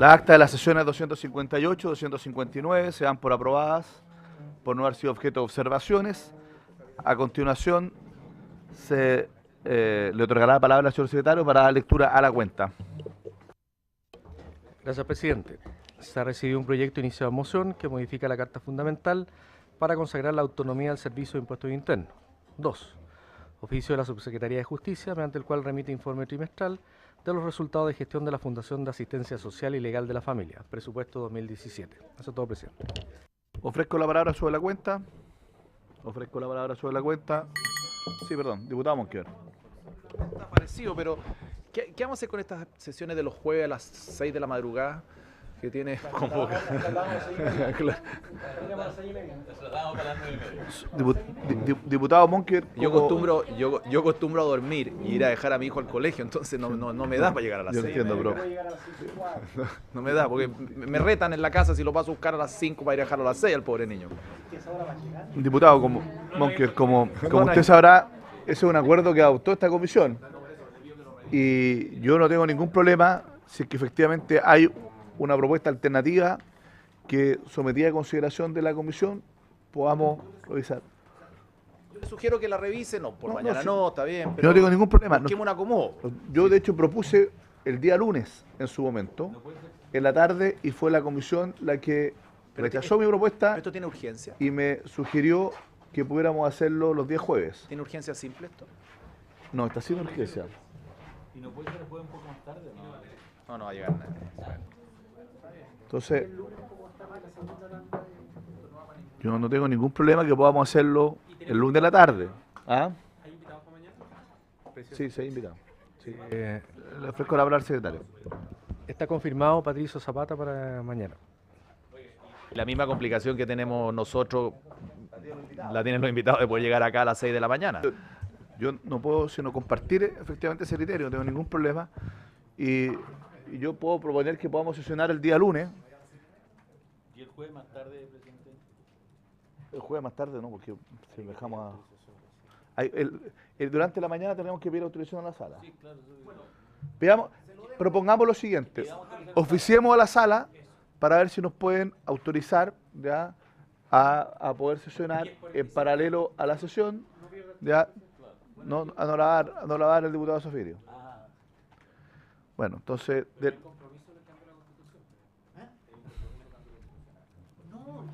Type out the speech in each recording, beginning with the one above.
Las actas de las sesiones 258 y 259 se dan por aprobadas por no haber sido objeto de observaciones. A continuación, le otorgará la palabra al señor secretario para dar lectura a la cuenta. Gracias, presidente. Se ha recibido un proyecto iniciado en moción que modifica la Carta Fundamental para consagrar la autonomía del Servicio de Impuestos Internos. 2. Oficio de la Subsecretaría de Justicia, mediante el cual remite informe trimestral de los resultados de gestión de la Fundación de Asistencia Social y Legal de la Familia, presupuesto 2017. Eso es todo, presidente. Ofrezco la palabra sobre la cuenta. Sí, perdón, diputado Monkever. Está parecido, pero ¿qué vamos a hacer con estas sesiones de los jueves a las 6 de la madrugada? Que tiene como... Diputado Monkever. Yo acostumbro a dormir y ir a dejar a mi hijo al colegio, entonces no me da para llegar a las 6. Yo entiendo, bro. No me da, porque me retan en la casa si lo paso a buscar a las 5 para ir a dejarlo a las 6 al pobre niño. Diputado Monkever, como usted sabrá, ese es un acuerdo que adoptó esta comisión. Y yo no tengo ningún problema si es que efectivamente hay una propuesta alternativa que sometida a consideración de la comisión podamos revisar. Yo le sugiero que la revise, mañana no, está bien. Pero yo no tengo ningún problema. Busquemos un acomodo. Yo de hecho propuse el día lunes en su momento, en la tarde, y fue la comisión la que rechazó mi propuesta. ¿Esto tiene urgencia? Y me sugirió que pudiéramos hacerlo los días jueves. ¿Tiene urgencia simple esto? No, está sin urgencia. ¿Y no puede ser después un poco más tarde? No va a llegar nada. Entonces, yo no tengo ningún problema que podamos hacerlo el lunes de la tarde. ¿Ah? ¿Hay invitados para mañana? Sí, se ha invitado. Sí. Le ofrezco la palabra al secretario. Está confirmado Patricio Zapata para mañana. La misma complicación que tenemos nosotros la tienen los invitados de poder llegar acá a las 6 de la mañana. Yo no puedo sino compartir efectivamente ese criterio, no tengo ningún problema. Y yo puedo proponer que podamos sesionar el día lunes. ¿Y el jueves más tarde, presidente? El jueves más tarde, no, porque si dejamos a... durante la mañana tenemos que pedir autorización a la sala. Sí, claro. Propongamos lo siguiente. Oficiemos a la sala para ver si nos pueden autorizar ya a poder sesionar en paralelo a la sesión. Ya, a no la dar el diputado Sofirio. Bueno, entonces... No, es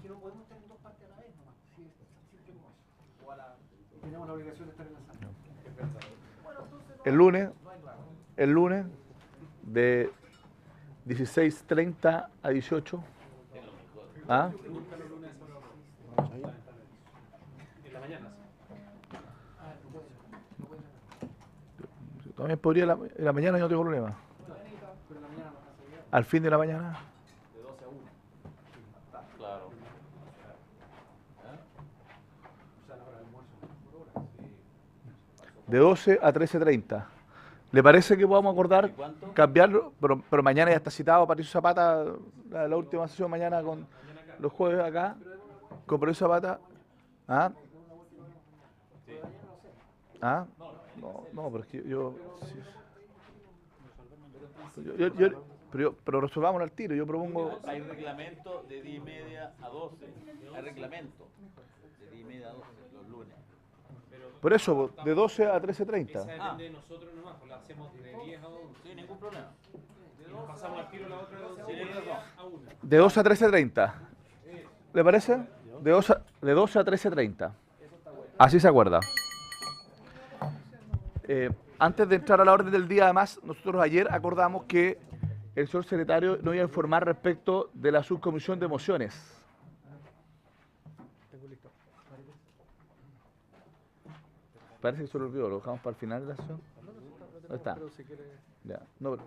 que no podemos estar en dos partes a la vez nomás. Tenemos la obligación de estar en la sala. El lunes de 16:30 a 18. ¿Ah? En la mañana. También podría en la mañana, yo no tengo problema. Al fin de la mañana. De 12 a 1. Claro. De 12 a 13:30. ¿Le parece que podamos acordar cambiarlo? Pero mañana ya está citado Patricio Zapata, la última sesión mañana con los jueves acá, con Patricio Zapata. ¿Ah? ¿Ah? No, pero es que pero resolvámoslo al tiro, yo propongo... Hay reglamento de 10:30 a 12. Hay reglamento de 10:30 a 12 los lunes. Por eso, de 12 a 13:30. Esa depende de nosotros nomás, pues la hacemos de 10 a 11. Sí, ningún problema. Pasamos al tiro la otra de 12 a 1. De 12 a 13:30. ¿Le parece? De 12 a 13:30. Así se acuerda. Antes de entrar a la orden del día, además, nosotros ayer acordamos que el señor secretario nos iba a informar respecto de la subcomisión de mociones. Parece que se lo olvidó, lo dejamos para el final de la sesión. ¿Dónde está? Ya. No, pero...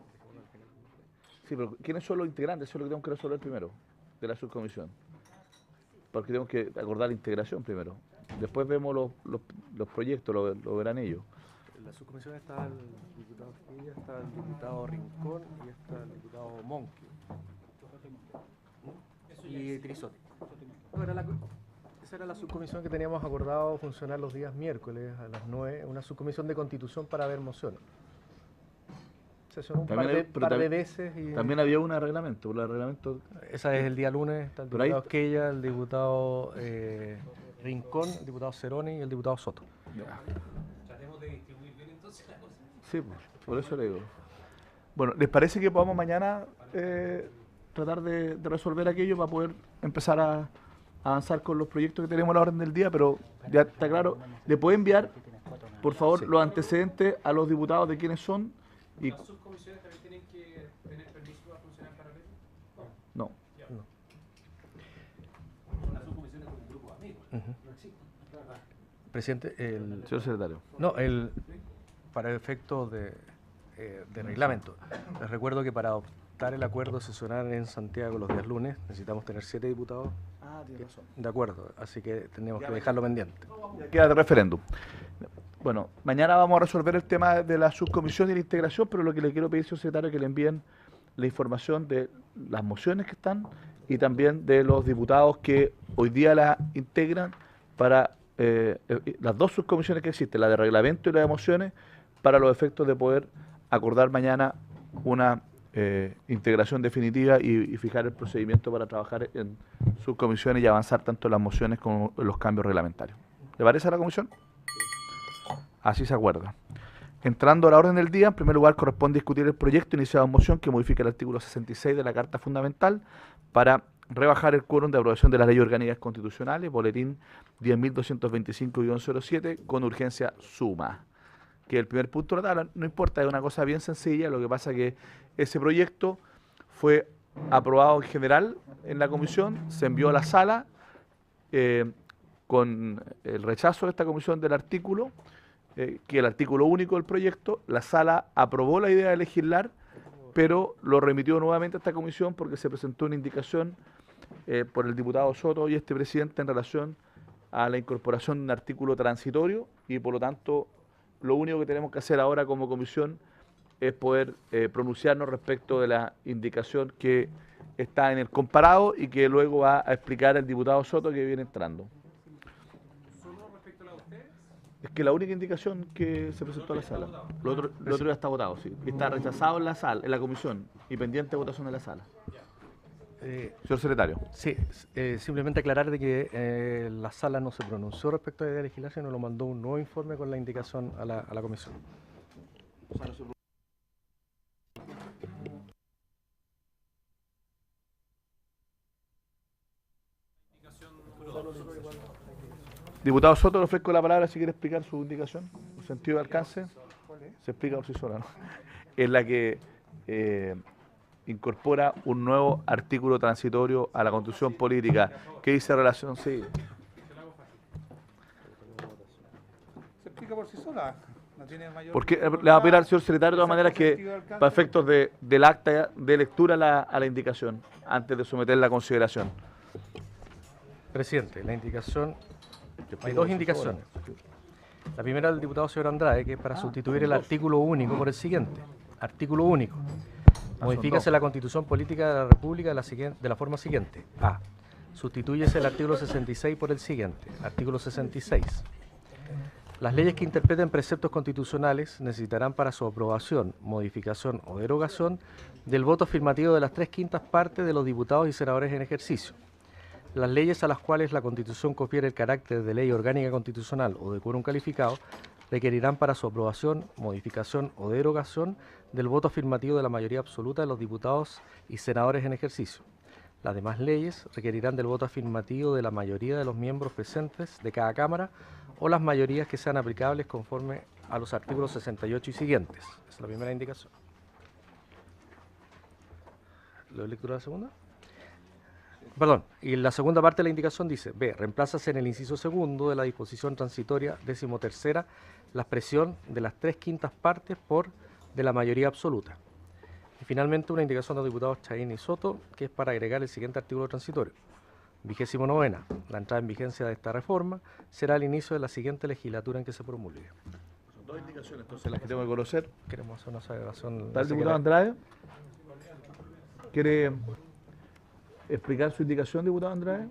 Sí, pero ¿quiénes son los integrantes? Eso es lo que tenemos que resolver primero, de la subcomisión. Porque tenemos que acordar la integración primero. Después vemos los proyectos, lo verán ellos. En la subcomisión está el diputado Filla, está el diputado Rincón y está el diputado Monqui. Y Trisotti. Esa era la subcomisión que teníamos acordado funcionar los días miércoles a las 9, una subcomisión de constitución para ver mociones. Sesionó un También par de, hay- pero par de también- veces y También había un reglamento. El reglamento. esa es el día lunes. Está el Pero ahí diputado Esquella, el diputado Rincón, el diputado Ceroni y el diputado Soto. Tratemos de distribuir bien entonces la cosa. Sí, pues, por eso le digo. Bueno, ¿les parece que podamos mañana tratar de resolver aquello para poder empezar a avanzar con los proyectos que tenemos a la orden del día? Pero ya está claro. ¿Le puede enviar, por favor, los antecedentes a los diputados de quiénes son? Y ¿Las subcomisiones también tienen que tener permiso para funcionar en paralelo? no. Las subcomisiones son un grupo de amigos. No existen. Presidente, el, Señor secretario. no, para efectos de reglamento, les recuerdo que para adoptar el acuerdo de sesionar en Santiago los días lunes necesitamos tener 7 diputados Ah, tiene razón. de acuerdo, así que tenemos que dejarlo pendiente. Queda de referéndum. Bueno, mañana vamos a resolver el tema de la subcomisión y la integración, pero lo que le quiero pedir, señor secretario, es que le envíen la información de las mociones que están y también de los diputados que hoy día la integran para las dos subcomisiones que existen, la de reglamento y la de mociones, para los efectos de poder acordar mañana una integración definitiva y fijar el procedimiento para trabajar en subcomisiones y avanzar tanto en las mociones como en los cambios reglamentarios. ¿Le parece a la comisión? Así se acuerda. Entrando a la orden del día, en primer lugar corresponde discutir el proyecto iniciado en moción que modifica el artículo 66 de la Carta Fundamental para rebajar el quórum de aprobación de las leyes orgánicas constitucionales, boletín 10.225-07, con urgencia suma. Que el primer punto de la tabla, no importa, es una cosa bien sencilla, lo que pasa es que ese proyecto fue aprobado en general en la comisión, se envió a la sala con el rechazo de esta comisión del artículo, que el artículo único del proyecto, la sala aprobó la idea de legislar, pero lo remitió nuevamente a esta comisión porque se presentó una indicación por el diputado Soto y este presidente en relación a la incorporación de un artículo transitorio y por lo tanto lo único que tenemos que hacer ahora como comisión es poder pronunciarnos respecto de la indicación que está en el comparado y que luego va a explicar el diputado Soto que viene entrando. ¿Solo respecto a la de ustedes? Es que la única indicación que se presentó a la sala. Lo otro ya está votado, sí. Está rechazado en la sala, en la comisión y pendiente de votación en la sala. Señor secretario. Sí, simplemente aclarar de que la sala no se pronunció respecto a la idea de legislar, sino lo mandó un nuevo informe con la indicación a la comisión. Diputado Soto, le ofrezco la palabra si quiere explicar su indicación, su sentido de alcance. Se explica por sí sola, ¿no? En la que incorpora un nuevo artículo transitorio a la Constitución Política que dice relación, sí. Se explica por sí sola. No tiene mayor. Porque le va a pedir al señor secretario de todas maneras que, para efectos del acta de lectura, a la indicación, antes de someterla a consideración. Presidente, la indicación, hay dos indicaciones. La primera del diputado señor Andrade, que es para sustituir el artículo único por el siguiente. Artículo único. Modifícase la Constitución Política de la República de la forma siguiente. A. Sustitúyese el artículo 66 por el siguiente. Artículo 66. Las leyes que interpreten preceptos constitucionales necesitarán para su aprobación, modificación o derogación del voto afirmativo de las 3/5 partes de los diputados y senadores en ejercicio. Las leyes a las cuales la Constitución confiere el carácter de ley orgánica constitucional o de quórum calificado requerirán para su aprobación, modificación o derogación del voto afirmativo de la mayoría absoluta de los diputados y senadores en ejercicio. Las demás leyes requerirán del voto afirmativo de la mayoría de los miembros presentes de cada Cámara o las mayorías que sean aplicables conforme a los artículos 68 y siguientes. Esa es la primera indicación. ¿Le doy lectura a la segunda? Perdón, y la segunda parte de la indicación dice, B, reemplázase en el inciso segundo de la disposición transitoria 13ª la expresión de las 3/5 partes por de la mayoría absoluta. Y finalmente una indicación de los diputados Chaín y Soto, que es para agregar el siguiente artículo transitorio. 29ª, la entrada en vigencia de esta reforma será el inicio de la siguiente legislatura en que se promulgue. Son dos indicaciones, entonces, las que tengo que conocer. Queremos hacer una observación. ¿Está el diputado Andrade? ¿Quiere explicar su indicación, diputado Andrade?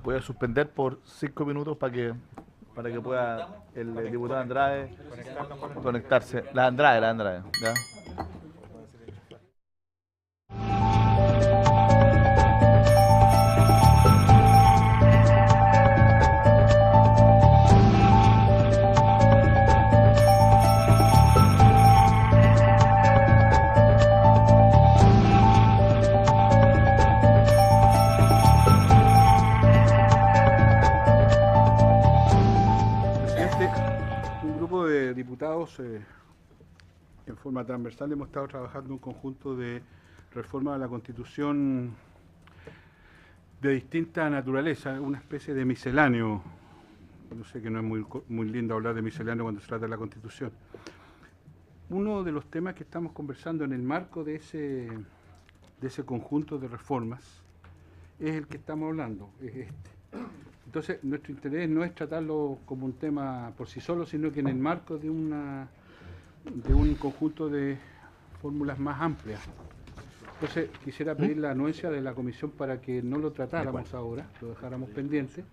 Voy a suspender por 5 minutos para que pueda el diputado Andrade conectarse. La Andrade, ¿ya? Un grupo de diputados en forma transversal hemos estado trabajando un conjunto de reformas a la Constitución de distinta naturaleza, una especie de misceláneo. Yo sé que no es muy lindo hablar de misceláneo cuando se trata de la Constitución. Uno de los temas que estamos conversando en el marco de ese conjunto de reformas es el que estamos hablando, es este. Entonces, nuestro interés no es tratarlo como un tema por sí solo, sino que en el marco de un conjunto de fórmulas más amplias. Entonces, quisiera pedir la anuencia de la comisión para que no lo tratáramos ahora, lo dejáramos pendiente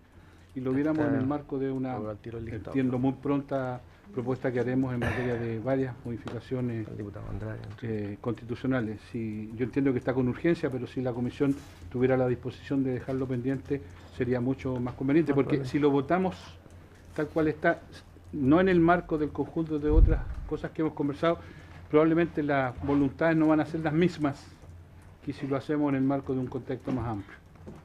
y lo viéramos en el marco de una, entiendo, muy pronta propuesta que haremos en materia de varias modificaciones constitucionales. Yo entiendo que está con urgencia, pero si la comisión tuviera la disposición de dejarlo pendiente, sería mucho más conveniente, porque si lo votamos tal cual está, no en el marco del conjunto de otras cosas que hemos conversado, probablemente las voluntades no van a ser las mismas que si lo hacemos en el marco de un contexto más amplio.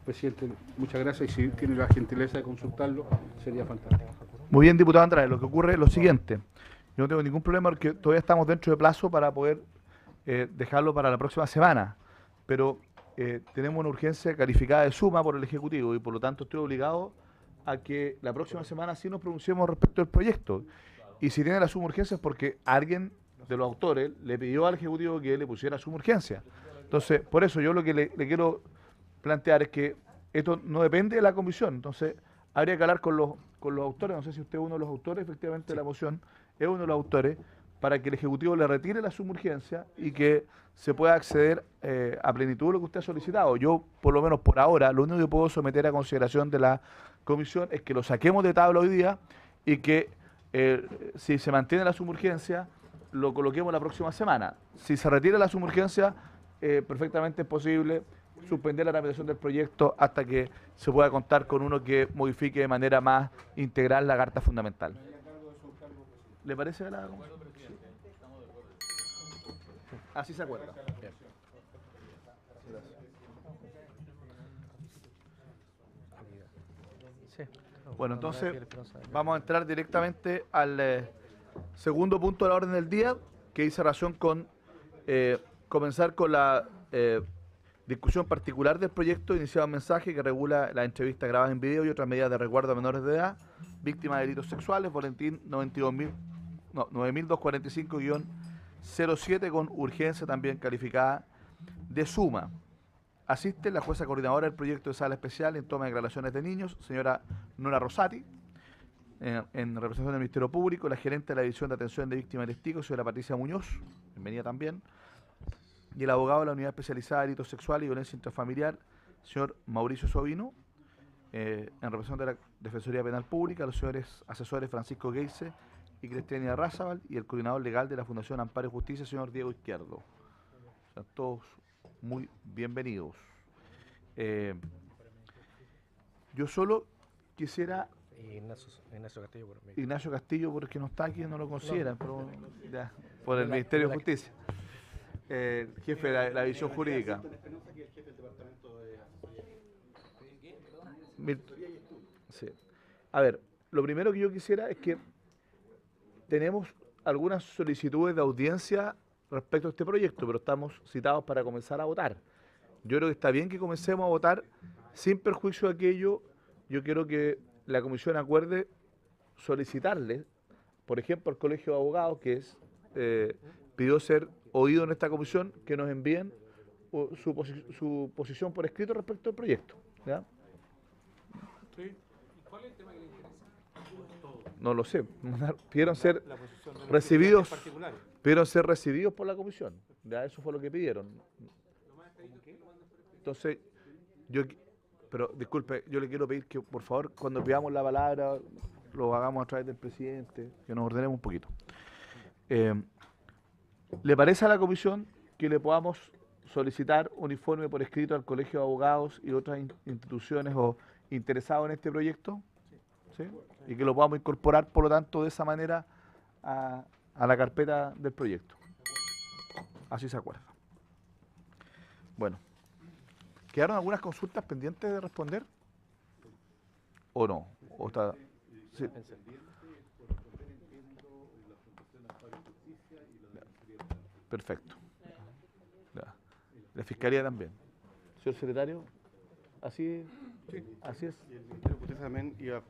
Presidente, muchas gracias, y si tiene la gentileza de consultarlo, sería fantástico. Muy bien, diputado Andrade, lo que ocurre es lo siguiente. Yo no tengo ningún problema porque todavía estamos dentro de plazo para poder dejarlo para la próxima semana, pero tenemos una urgencia calificada de suma por el Ejecutivo y por lo tanto estoy obligado a que la próxima semana sí nos pronunciemos respecto al proyecto. Y si tiene la suma urgencia es porque alguien de los autores le pidió al Ejecutivo que le pusiera suma urgencia. Entonces, por eso yo lo que le quiero plantear es que esto no depende de la comisión, entonces habría que hablar con los autores, no sé si usted es uno de los autores efectivamente de la moción, es uno de los autores, para que el Ejecutivo le retire la sumurgencia y que se pueda acceder a plenitud de lo que usted ha solicitado. Yo, por lo menos por ahora, lo único que puedo someter a consideración de la comisión es que lo saquemos de tabla hoy día y que si se mantiene la sumurgencia, lo coloquemos la próxima semana. Si se retira la sumurgencia, perfectamente es posible suspender la tramitación del proyecto hasta que se pueda contar con uno que modifique de manera más integral la Carta Fundamental. ¿Le parece a la comisión? Así se acuerda. Bien. Bueno, entonces vamos a entrar directamente al segundo punto de la orden del día, que dice relación con comenzar con la discusión particular del proyecto iniciado en mensaje que regula las entrevistas grabadas en video y otras medidas de resguardo a menores de edad, víctimas de delitos sexuales, boletín 9245-07 con urgencia también calificada de suma. Asiste la jueza coordinadora del proyecto de sala especial en toma de declaraciones de niños, señora Nora Rosati, en representación del Ministerio Público, la gerente de la División de Atención de Víctimas y Testigos, señora Patricia Muñoz, bienvenida también, y el abogado de la Unidad Especializada de Delitos Sexuales y Violencia Intrafamiliar, señor Mauricio Sobino, en representación de la Defensoría Penal Pública, los señores asesores Francisco Geise y Cristiania Razabal, y el coordinador legal de la Fundación Amparo y Justicia, señor Diego Izquierdo. Sean todos muy bienvenidos. Yo solo quisiera... Ignacio Castillo, porque no está aquí, no lo considera, pero ya, por el Ministerio de Justicia. Jefe de la división jurídica. Sí. A ver, lo primero que yo quisiera es que tenemos algunas solicitudes de audiencia respecto a este proyecto, pero estamos citados para comenzar a votar. Yo creo que está bien que comencemos a votar sin perjuicio de aquello. Yo quiero que la comisión acuerde solicitarle, por ejemplo, al Colegio de Abogados, que pidió ser oído en esta comisión, que nos envíen su posición por escrito respecto al proyecto. ¿Ya? Sí. ¿Y cuál es el tema que le interesa? No lo sé. Pidieron ser recibidos. Pidieron ser recibidos por la comisión. Ya eso fue lo que pidieron. Entonces, pero disculpe, yo le quiero pedir que por favor cuando pidamos la palabra lo hagamos a través del presidente, que nos ordenemos un poquito. ¿Le parece a la comisión que le podamos solicitar un informe por escrito al Colegio de Abogados y otras instituciones o interesados en este proyecto? ¿Sí? Y que lo podamos incorporar, por lo tanto, de esa manera a la carpeta del proyecto. Así se acuerda. Bueno. ¿Quedaron algunas consultas pendientes de responder? ¿O no? ¿O está? Sí. Perfecto. Ya. La Fiscalía también. Señor secretario, ¿así, sí. Así es?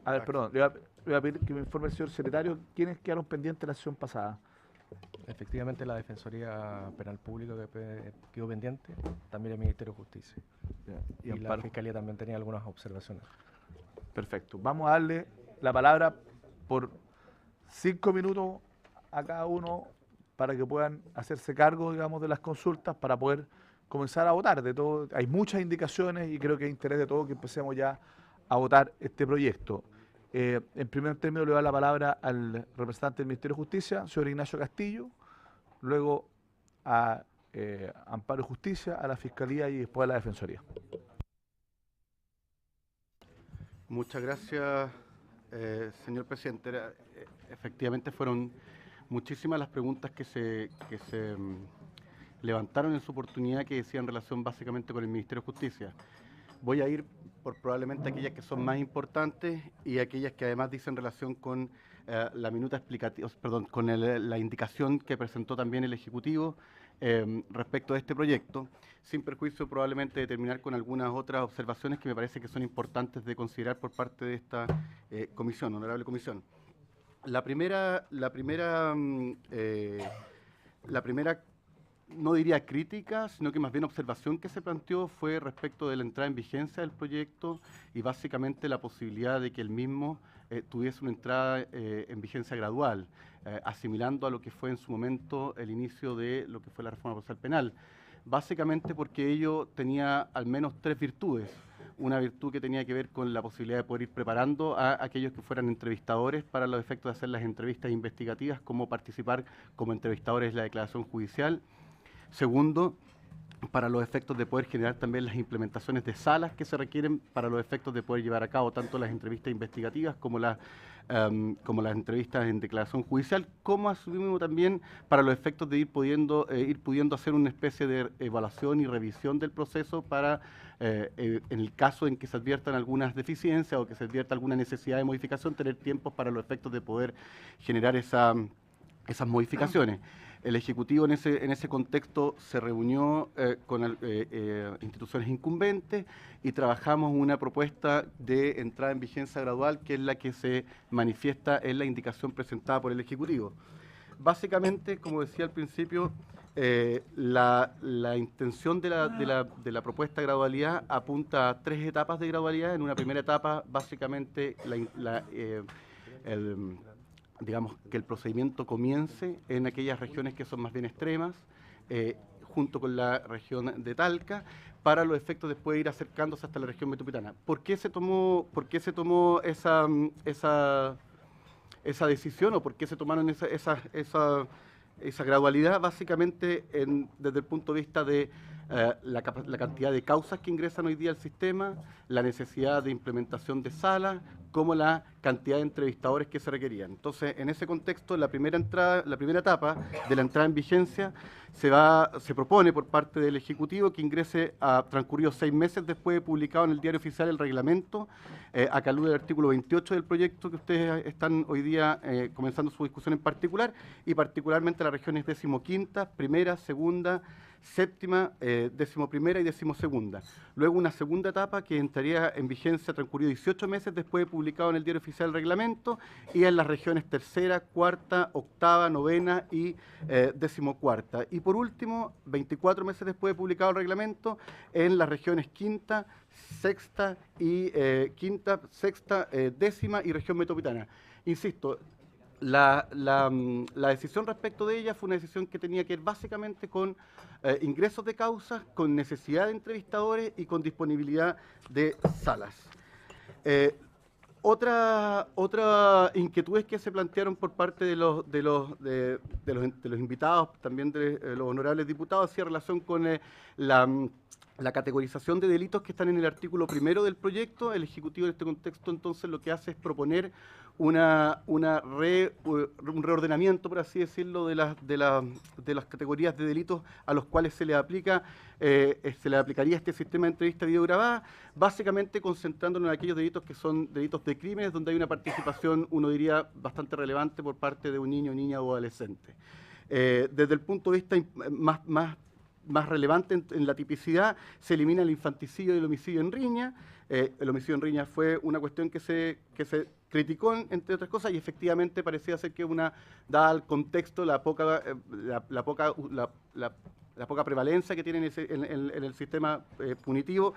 A ver, perdón, le voy a pedir que me informe el señor secretario quiénes quedaron pendientes de la sesión pasada. Efectivamente, la Defensoría Penal Pública que quedó pendiente, también el Ministerio de Justicia. Ya. Y la Fiscalía también tenía algunas observaciones. Perfecto. Vamos a darle la palabra por 5 minutos a cada uno para que puedan hacerse cargo, digamos, de las consultas para poder comenzar a votar. De todo, hay muchas indicaciones y creo que es interés de todos que empecemos ya a votar este proyecto. En primer término le doy la palabra al representante del Ministerio de Justicia, señor Ignacio Castillo, luego a Amparo y Justicia, a la Fiscalía y después a la Defensoría. Muchas gracias, señor presidente. Efectivamente fueron muchísimas las preguntas que se levantaron en su oportunidad que decían relación básicamente con el Ministerio de Justicia. Voy a ir por probablemente aquellas que son más importantes y aquellas que además dicen relación con la minuta explicativa, perdón, con la indicación que presentó también el Ejecutivo respecto a este proyecto, sin perjuicio probablemente de terminar con algunas otras observaciones que me parece que son importantes de considerar por parte de esta comisión, honorable comisión. La primera no diría crítica, sino que más bien observación que se planteó fue respecto de la entrada en vigencia del proyecto y básicamente la posibilidad de que el mismo tuviese una entrada en vigencia gradual, asimilando a lo que fue en su momento el inicio de lo que fue la reforma procesal penal. Básicamente porque ello tenía al menos 3 virtudes. Una virtud que tenía que ver con la posibilidad de poder ir preparando a aquellos que fueran entrevistadores para los efectos de hacer las entrevistas investigativas, como participar como entrevistadores en la declaración judicial. Segundo, para los efectos de poder generar también las implementaciones de salas que se requieren para los efectos de poder llevar a cabo tanto las entrevistas investigativas como las entrevistas en declaración judicial, como asumimos también para los efectos de ir pudiendo hacer una especie de evaluación y revisión del proceso para, en el caso en que se adviertan algunas deficiencias o que se advierta alguna necesidad de modificación, tener tiempos para los efectos de poder generar esas modificaciones. El Ejecutivo en ese contexto se reunió con instituciones incumbentes y trabajamos una propuesta de entrada en vigencia gradual, que es la que se manifiesta en la indicación presentada por el Ejecutivo. Básicamente, como decía al principio, la intención de la propuesta de gradualidad apunta a 3 etapas de gradualidad. En una primera etapa, básicamente, digamos, que el procedimiento comience en aquellas regiones que son más bien extremas, junto con la región de Talca, para los efectos después de ir acercándose hasta la región metropolitana. ¿Por qué se tomó esa decisión o por qué se tomaron esa gradualidad? Básicamente desde el punto de vista de la cantidad de causas que ingresan hoy día al sistema, la necesidad de implementación de salas, como la cantidad de entrevistadores que se requerían. Entonces, en ese contexto, la primera etapa de la entrada en vigencia se propone por parte del Ejecutivo que ingrese a transcurridos 6 meses después de publicado en el Diario Oficial el reglamento, a calor del artículo 28 del proyecto que ustedes están hoy día comenzando su discusión en particular, y particularmente las regiones 15ª, primera, segunda, séptima, 11ª y 12ª. Luego una segunda etapa que entraría en vigencia transcurrido 18 meses después de publicado en el Diario Oficial el reglamento, y en las regiones 3ª, 4ª, 8ª, 9ª y 14ª. Y por último, 24 meses después de publicado el reglamento, en las regiones 5ª, 6ª y 5ª, 6ª, 10ª y región metropolitana. insisto, la decisión respecto de ella fue una decisión que tenía que ver básicamente con ingresos de causas, con necesidad de entrevistadores y con disponibilidad de salas. Otra inquietudes que se plantearon por parte de los invitados, también de los honorables diputados, hacía relación con la categorización de delitos que están en el artículo 1 del proyecto. El Ejecutivo en este contexto entonces lo que hace es proponer un reordenamiento, por así decirlo, de las categorías de delitos a los cuales se le aplicaría este sistema de entrevista videograbada, básicamente concentrándonos en aquellos delitos que son delitos de crímenes donde hay una participación, uno diría, bastante relevante por parte de un niño, niña o adolescente. Desde el punto de vista más relevante en la tipicidad, se elimina el infanticidio y el homicidio en riña. El homicidio en riña fue una cuestión que se criticó, entre otras cosas, y efectivamente parecía ser que dada el contexto, la poca prevalencia que tiene en el sistema punitivo,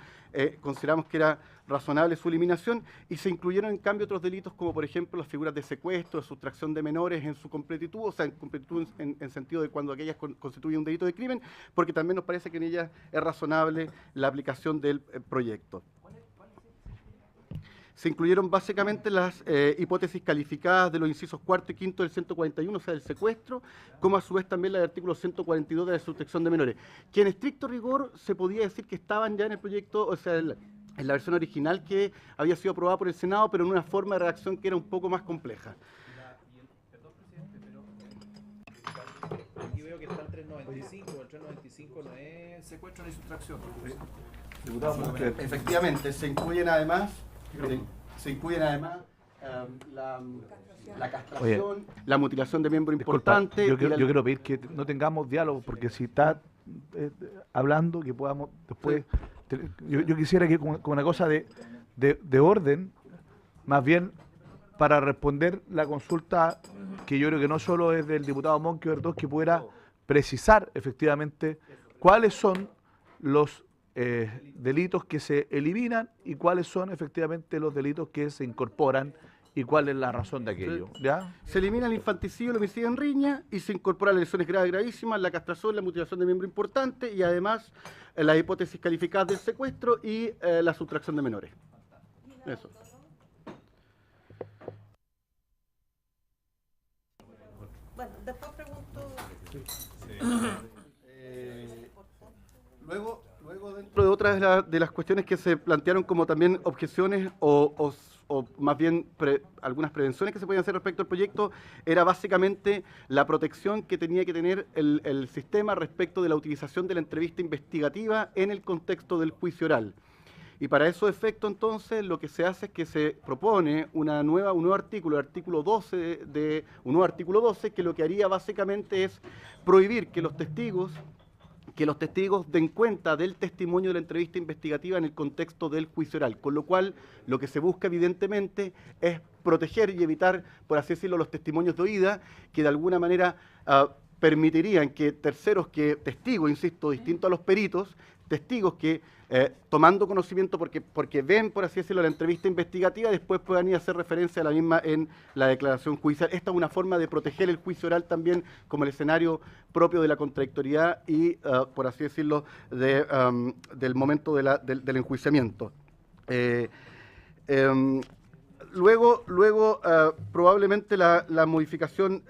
consideramos que era razonable su eliminación, y se incluyeron en cambio otros delitos como por ejemplo las figuras de secuestro, de sustracción de menores en su completitud, o sea, en completitud en sentido de cuando aquellas constituyen un delito de crimen, porque también nos parece que en ellas es razonable la aplicación del proyecto. Se incluyeron básicamente las hipótesis calificadas de los incisos 4º y 5º del 141, o sea, del secuestro, como a su vez también la del artículo 142 de la sustracción de menores, que en estricto rigor se podía decir que estaban ya en el proyecto, o sea, en la versión original que había sido aprobada por el Senado, pero en una forma de redacción que era un poco más compleja. Perdón, presidente, pero aquí veo que está el 395, el 395 no es secuestro ni sustracción. Efectivamente, se incluyen además la castración, la mutilación de miembro importante. Yo quiero pedir que no tengamos diálogo, porque si está hablando, que podamos después... Yo quisiera que con una cosa de orden, más bien para responder la consulta, que yo creo que no solo es del diputado Monque Verdós, que pudiera precisar efectivamente cuáles son los delitos que se eliminan y cuáles son efectivamente los delitos que se incorporan y cuál es la razón de aquello. ¿Ya? Se elimina el infanticidio, el homicidio en riña y se incorporan las lesiones graves gravísimas, la castración, la mutilación de miembro importante y además las hipótesis calificadas del secuestro y la sustracción de menores. Eso. Bueno, después pregunto... Luego dentro de otras de las cuestiones que se plantearon como también objeciones o más bien algunas prevenciones que se podían hacer respecto al proyecto, era básicamente la protección que tenía que tener el sistema respecto de la utilización de la entrevista investigativa en el contexto del juicio oral. Y para esos efectos, entonces, lo que se hace es que se propone un nuevo artículo, el artículo 12, un nuevo artículo 12, que lo que haría básicamente es prohibir que los testigos den cuenta del testimonio de la entrevista investigativa en el contexto del juicio oral, con lo cual lo que se busca evidentemente es proteger y evitar, por así decirlo, los testimonios de oída que de alguna manera permitirían que terceros, testigos, insisto, distintos a los peritos, testigos que tomando conocimiento porque ven, por así decirlo, la entrevista investigativa, después puedan ir a hacer referencia a la misma en la declaración judicial. Esta es una forma de proteger el juicio oral también como el escenario propio de la contradictoriedad y, por así decirlo, del momento del enjuiciamiento. Luego probablemente la modificación...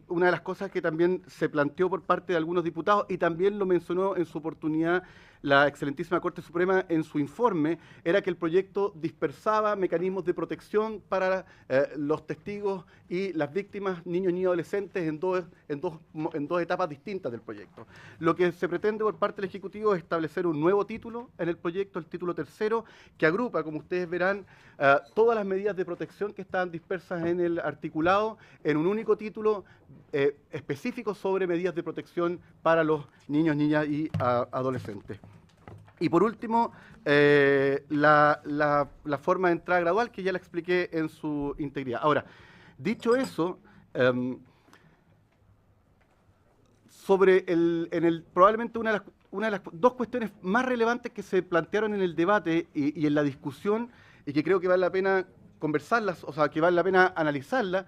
una de las cosas que también se planteó por parte de algunos diputados y también lo mencionó en su oportunidad la excelentísima Corte Suprema en su informe, era que el proyecto dispersaba mecanismos de protección para los testigos y las víctimas, niños y adolescentes, en dos etapas distintas del proyecto. Lo que se pretende por parte del Ejecutivo es establecer un nuevo título en el proyecto, el título 3º, que agrupa, como ustedes verán, todas las medidas de protección que estaban dispersas en el articulado en un único título específico sobre medidas de protección para los niños, niñas y adolescentes. Y por último, la forma de entrada gradual, que ya la expliqué en su integridad. Ahora, dicho eso, sobre probablemente una de las dos cuestiones más relevantes que se plantearon en el debate y en la discusión, y que creo que vale la pena conversarlas, o sea, que vale la pena analizarla,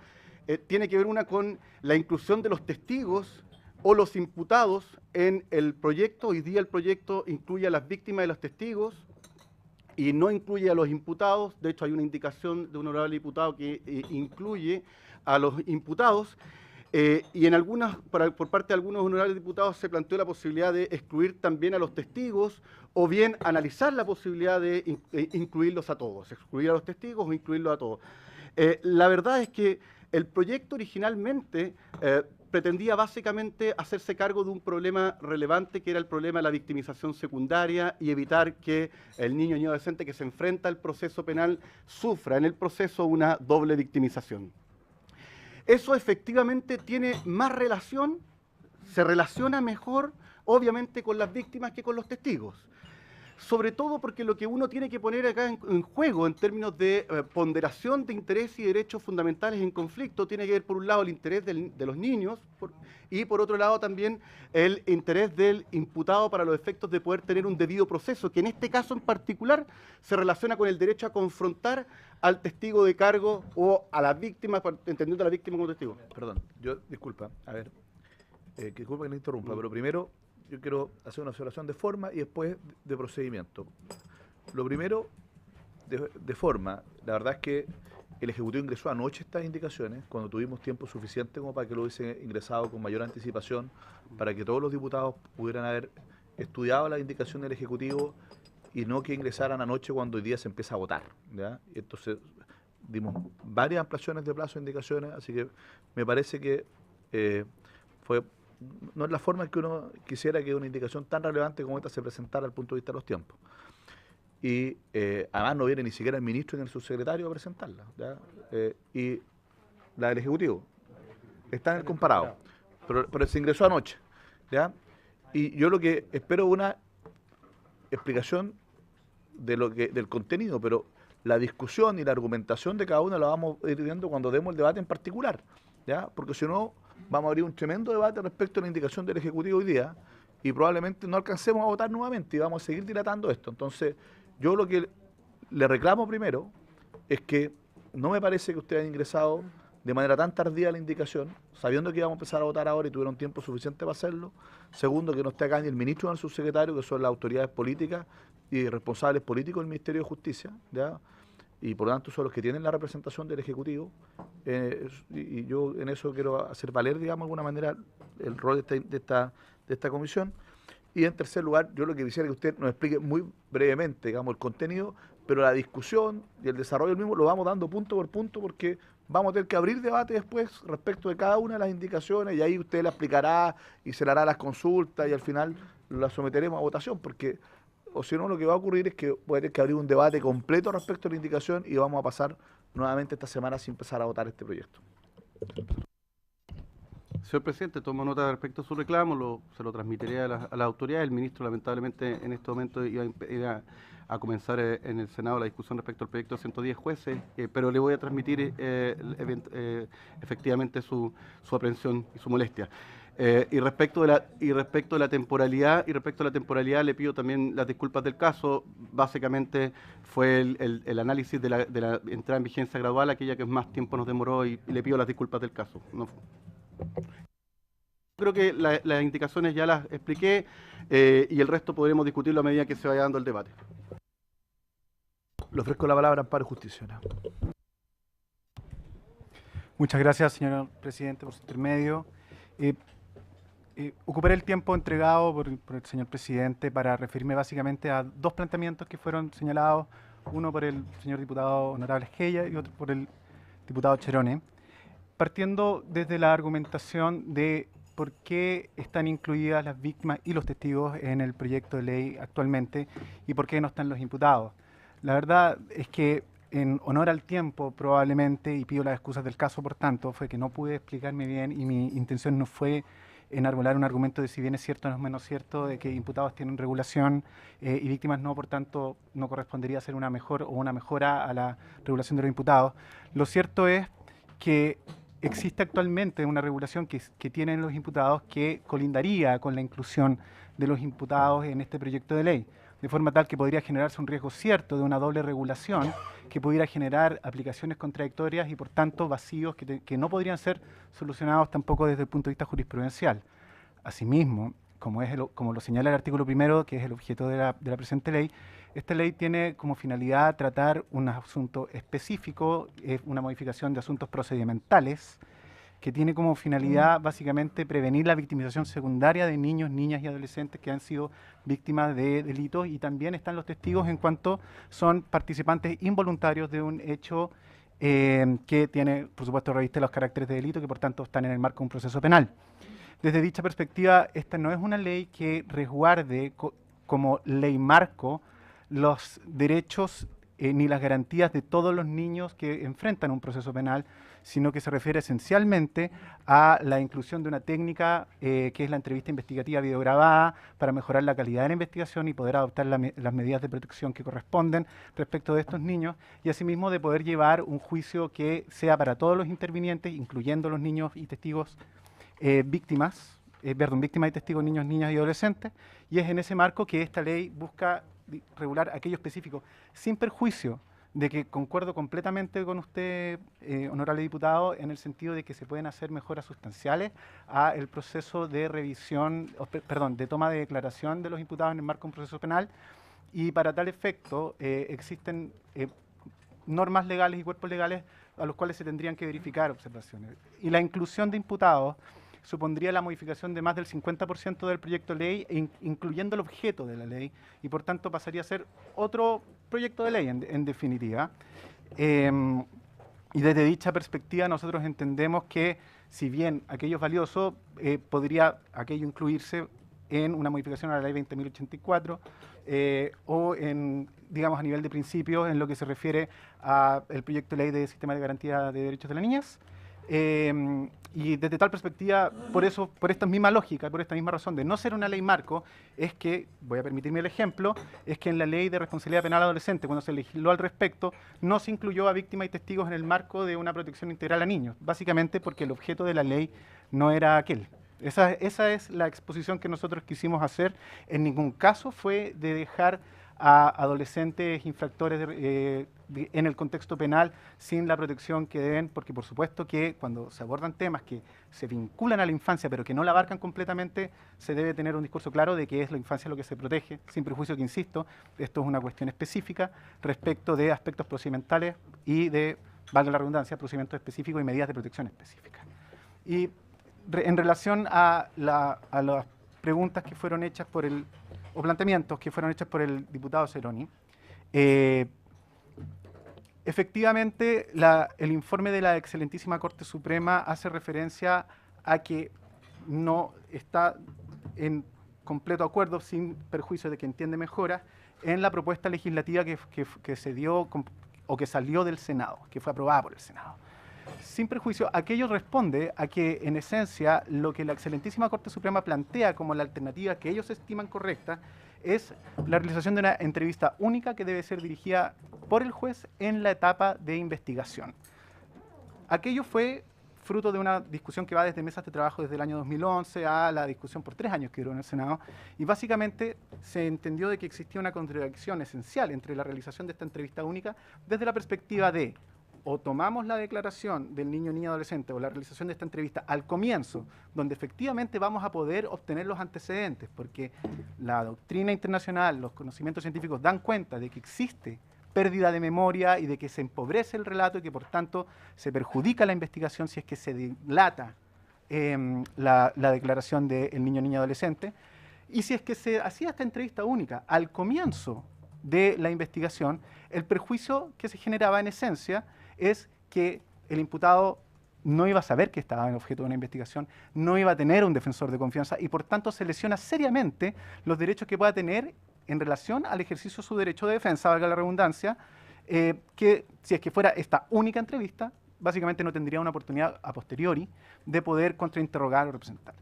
tiene que ver una con la inclusión de los testigos o los imputados en el proyecto. Hoy día el proyecto incluye a las víctimas y los testigos y no incluye a los imputados. De hecho, hay una indicación de un honorable diputado que incluye a los imputados. Y en algunas, por parte de algunos honorables diputados se planteó la posibilidad de excluir también a los testigos o bien analizar la posibilidad de incluirlos a todos, excluir a los testigos o incluirlos a todos. La verdad es que el proyecto originalmente pretendía básicamente hacerse cargo de un problema relevante que era el problema de la victimización secundaria y evitar que el niño y adolescente que se enfrenta al proceso penal sufra en el proceso una doble victimización. Eso efectivamente tiene más relación, se relaciona mejor, obviamente, con las víctimas que con los testigos. Sobre todo porque lo que uno tiene que poner acá en juego en términos de ponderación de intereses y derechos fundamentales en conflicto tiene que ver, por un lado, el interés de los niños y, por otro lado, también el interés del imputado para los efectos de poder tener un debido proceso, que en este caso en particular se relaciona con el derecho a confrontar al testigo de cargo o a la víctima, entendiendo a la víctima como testigo. Perdón, disculpa, a ver, disculpa que le interrumpa, pero primero yo quiero hacer una observación de forma y después de procedimiento. Lo primero, de forma, la verdad es que el Ejecutivo ingresó anoche estas indicaciones, cuando tuvimos tiempo suficiente como para que lo hubiese ingresado con mayor anticipación, para que todos los diputados pudieran haber estudiado la indicación del Ejecutivo y no que ingresaran anoche cuando hoy día se empieza a votar, ¿ya? Entonces dimos varias ampliaciones de plazo de indicaciones, así que me parece que no es la forma en que uno quisiera que una indicación tan relevante como esta se presentara al punto de vista de los tiempos. Y además no viene ni siquiera el ministro ni el subsecretario a presentarla, ¿ya? Y la del Ejecutivo está en el comparado, pero se ingresó anoche, ¿ya? Y yo lo que espero es una explicación de del contenido, pero la discusión y la argumentación de cada uno la vamos a ir viendo cuando demos el debate en particular, ¿ya? Porque si no, vamos a abrir un tremendo debate respecto a la indicación del Ejecutivo hoy día y probablemente no alcancemos a votar nuevamente y vamos a seguir dilatando esto. Entonces, yo lo que le reclamo primero es que no me parece que usted haya ingresado de manera tan tardía la indicación, sabiendo que íbamos a empezar a votar ahora y tuvieron tiempo suficiente para hacerlo. Segundo, que no esté acá ni el ministro ni el subsecretario, que son las autoridades políticas y responsables políticos del Ministerio de Justicia, ¿ya? Y por lo tanto son los que tienen la representación del Ejecutivo, y yo en eso quiero hacer valer, digamos, de alguna manera el rol de esta comisión. Y en tercer lugar, yo lo que quisiera que usted nos explique muy brevemente, digamos, el contenido, pero la discusión y el desarrollo del mismo lo vamos dando punto por punto, porque vamos a tener que abrir debate después respecto de cada una de las indicaciones, y ahí usted la explicará y se le hará las consultas y al final la someteremos a votación, porque o si no, lo que va a ocurrir es que voy a tener que abrir un debate completo respecto a la indicación y vamos a pasar nuevamente esta semana sin empezar a votar este proyecto. Señor presidente, tomo nota respecto a su reclamo, se lo transmitiré a las autoridades. El ministro, lamentablemente, en este momento iba a comenzar en el Senado la discusión respecto al proyecto de 110 jueces, pero le voy a transmitir efectivamente su aprehensión y su molestia. Y respecto de la temporalidad, le pido también las disculpas del caso. Básicamente fue el análisis de la entrada en vigencia gradual, aquella que más tiempo nos demoró, y le pido las disculpas del caso. Creo que las indicaciones ya las expliqué, y el resto podremos discutirlo a medida que se vaya dando el debate. Le ofrezco la palabra a Amparo Justicia. Muchas gracias, señor presidente, por su intermedio. Ocuparé el tiempo entregado por el señor presidente para referirme básicamente a dos planteamientos que fueron señalados, uno por el señor diputado honorable Esquella y otro por el diputado Cherone, partiendo desde la argumentación de por qué están incluidas las víctimas y los testigos en el proyecto de ley actualmente y por qué no están los imputados. La verdad es que, en honor al tiempo probablemente, y pido las excusas del caso por tanto, fue que no pude explicarme bien y mi intención no fue enarbolar un argumento de si bien es cierto o no es menos cierto, de que imputados tienen regulación y víctimas no, por tanto no correspondería hacer una mejora a la regulación de los imputados. Lo cierto es que existe actualmente una regulación que tienen los imputados que colindaría con la inclusión de los imputados en este proyecto de ley. de forma tal que podría generarse un riesgo cierto de una doble regulación que pudiera generar aplicaciones contradictorias y por tanto vacíos que no podrían ser solucionados tampoco desde el punto de vista jurisprudencial. Asimismo, como lo señala el artículo primero, que es el objeto de la presente ley, esta ley tiene como finalidad tratar un asunto específico, una modificación de asuntos procedimentales, que tiene como finalidad básicamente prevenir la victimización secundaria de niños, niñas y adolescentes que han sido víctimas de delitos, y también están los testigos en cuanto son participantes involuntarios de un hecho que tiene, por supuesto, reviste los caracteres de delito, que por tanto están en el marco de un proceso penal. Desde dicha perspectiva, esta no es una ley que resguarde como ley marco los derechos ni las garantías de todos los niños que enfrentan un proceso penal, sino que se refiere esencialmente a la inclusión de una técnica que es la entrevista investigativa videograbada para mejorar la calidad de la investigación y poder adoptar las medidas de protección que corresponden respecto de estos niños, y asimismo de poder llevar un juicio que sea para todos los intervinientes, incluyendo los niños y testigos víctimas y testigos, niños, niñas y adolescentes, y es en ese marco que esta ley busca regular aquello específico, sin perjuicio de que concuerdo completamente con usted, honorable diputado, en el sentido de que se pueden hacer mejoras sustanciales al proceso de revisión, de toma de declaración de los imputados en el marco de un proceso penal, y para tal efecto existen normas legales y cuerpos legales a los cuales se tendrían que verificar observaciones. Y la inclusión de imputados supondría la modificación de más del 50% del proyecto de ley, incluyendo el objeto de la ley, y por tanto pasaría a ser otro proyecto de ley en definitiva. Y desde dicha perspectiva nosotros entendemos que si bien aquello es valioso, podría aquello incluirse en una modificación a la ley 20.084 o en, digamos, a nivel de principios en lo que se refiere al proyecto de ley de Sistema de Garantía de Derechos de las Niñas. Y desde tal perspectiva, por esta misma lógica, por esta misma razón de no ser una ley marco, es que, voy a permitirme el ejemplo, es que en la ley de responsabilidad penal adolescente, cuando se legisló al respecto, no se incluyó a víctimas y testigos en el marco de una protección integral a niños, básicamente porque el objeto de la ley no era aquel. Esa es la exposición que nosotros quisimos hacer. En ningún caso fue de dejar a adolescentes infractores en el contexto penal sin la protección que deben, porque por supuesto que cuando se abordan temas que se vinculan a la infancia pero que no la abarcan completamente, se debe tener un discurso claro de que es la infancia lo que se protege, sin perjuicio que, insisto, esto es una cuestión específica respecto de aspectos procedimentales y de, valga la redundancia, procedimientos específicos y medidas de protección específicas. Y en relación a las preguntas que fueron hechas o planteamientos que fueron hechos por el diputado Ceroni, efectivamente el informe de la excelentísima Corte Suprema hace referencia a que no está en completo acuerdo, sin perjuicio de que entiende mejoras, en la propuesta legislativa que se dio o que salió del Senado, que fue aprobada por el Senado. Sin perjuicio, aquello responde a que, en esencia, lo que la excelentísima Corte Suprema plantea como la alternativa que ellos estiman correcta es la realización de una entrevista única que debe ser dirigida por el juez en la etapa de investigación. Aquello fue fruto de una discusión que va desde mesas de trabajo desde el año 2011 a la discusión por 3 años que duró en el Senado, y básicamente se entendió de que existía una contradicción esencial entre la realización de esta entrevista única desde la perspectiva de o tomamos la declaración del niño, niña, adolescente o la realización de esta entrevista al comienzo, donde efectivamente vamos a poder obtener los antecedentes, porque la doctrina internacional, los conocimientos científicos dan cuenta de que existe pérdida de memoria y de que se empobrece el relato y que por tanto se perjudica la investigación si es que se dilata la declaración del niño, niña, adolescente. Y si es que se hacía esta entrevista única al comienzo de la investigación, el perjuicio que se generaba en esencia es que el imputado no iba a saber que estaba en objeto de una investigación, no iba a tener un defensor de confianza y por tanto se lesiona seriamente los derechos que pueda tener en relación al ejercicio de su derecho de defensa, valga la redundancia, que si es que fuera esta única entrevista, básicamente no tendría una oportunidad a posteriori de poder contrainterrogar o representar.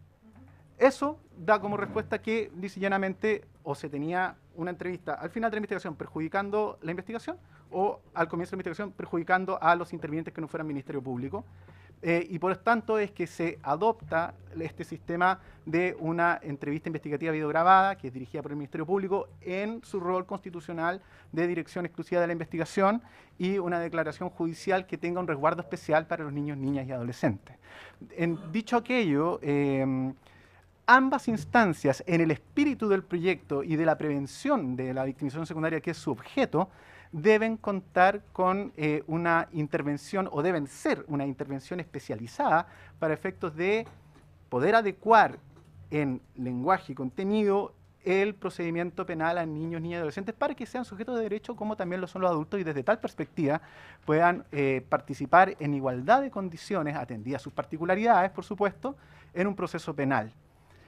Eso da como respuesta que, dice llanamente, o se tenía una entrevista al final de la investigación perjudicando la investigación o al comienzo de la investigación perjudicando a los intervinientes que no fueran Ministerio Público. y por tanto es que se adopta este sistema de una entrevista investigativa videograbada que es dirigida por el Ministerio Público en su rol constitucional de dirección exclusiva de la investigación y una declaración judicial que tenga un resguardo especial para los niños, niñas y adolescentes. Dicho aquello, ambas instancias, en el espíritu del proyecto y de la prevención de la victimización secundaria, que es su objeto, deben contar con una intervención, o deben ser una intervención especializada para efectos de poder adecuar en lenguaje y contenido el procedimiento penal a niños, niñas y adolescentes para que sean sujetos de derecho como también lo son los adultos y desde tal perspectiva puedan participar en igualdad de condiciones, atendidas sus particularidades, por supuesto, en un proceso penal.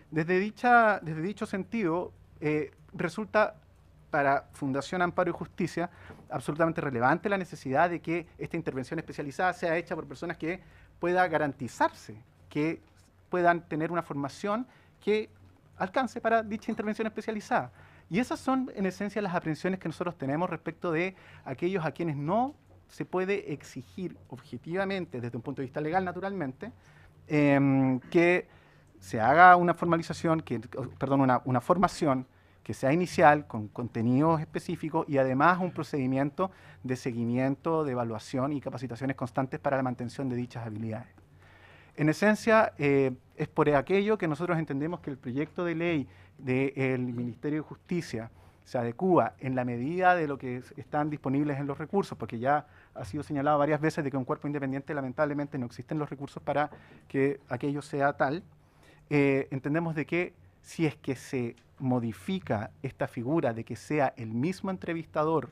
Desde dicho sentido, resulta para Fundación Amparo y Justicia absolutamente relevante la necesidad de que esta intervención especializada sea hecha por personas que pueda garantizarse, que puedan tener una formación que alcance para dicha intervención especializada. Y esas son, en esencia, las aprehensiones que nosotros tenemos respecto de aquellos a quienes no se puede exigir objetivamente, desde un punto de vista legal, naturalmente, que se haga una formalización, una formación que sea inicial, con contenidos específicos y además un procedimiento de seguimiento, de evaluación y capacitaciones constantes para la mantención de dichas habilidades. En esencia, es por aquello que nosotros entendemos que el proyecto de ley del Ministerio de Justicia se adecúa en la medida de lo que están disponibles en los recursos, porque ya ha sido señalado varias veces de que un cuerpo independiente lamentablemente no existen los recursos para que aquello sea tal. Entendemos de que si es que se modifica esta figura de que sea el mismo entrevistador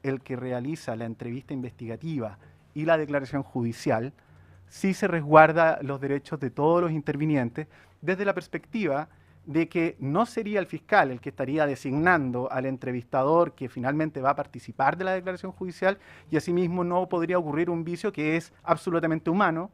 el que realiza la entrevista investigativa y la declaración judicial, sí se resguarda los derechos de todos los intervinientes desde la perspectiva de que no sería el fiscal el que estaría designando al entrevistador que finalmente va a participar de la declaración judicial y asimismo no podría ocurrir un vicio que es absolutamente humano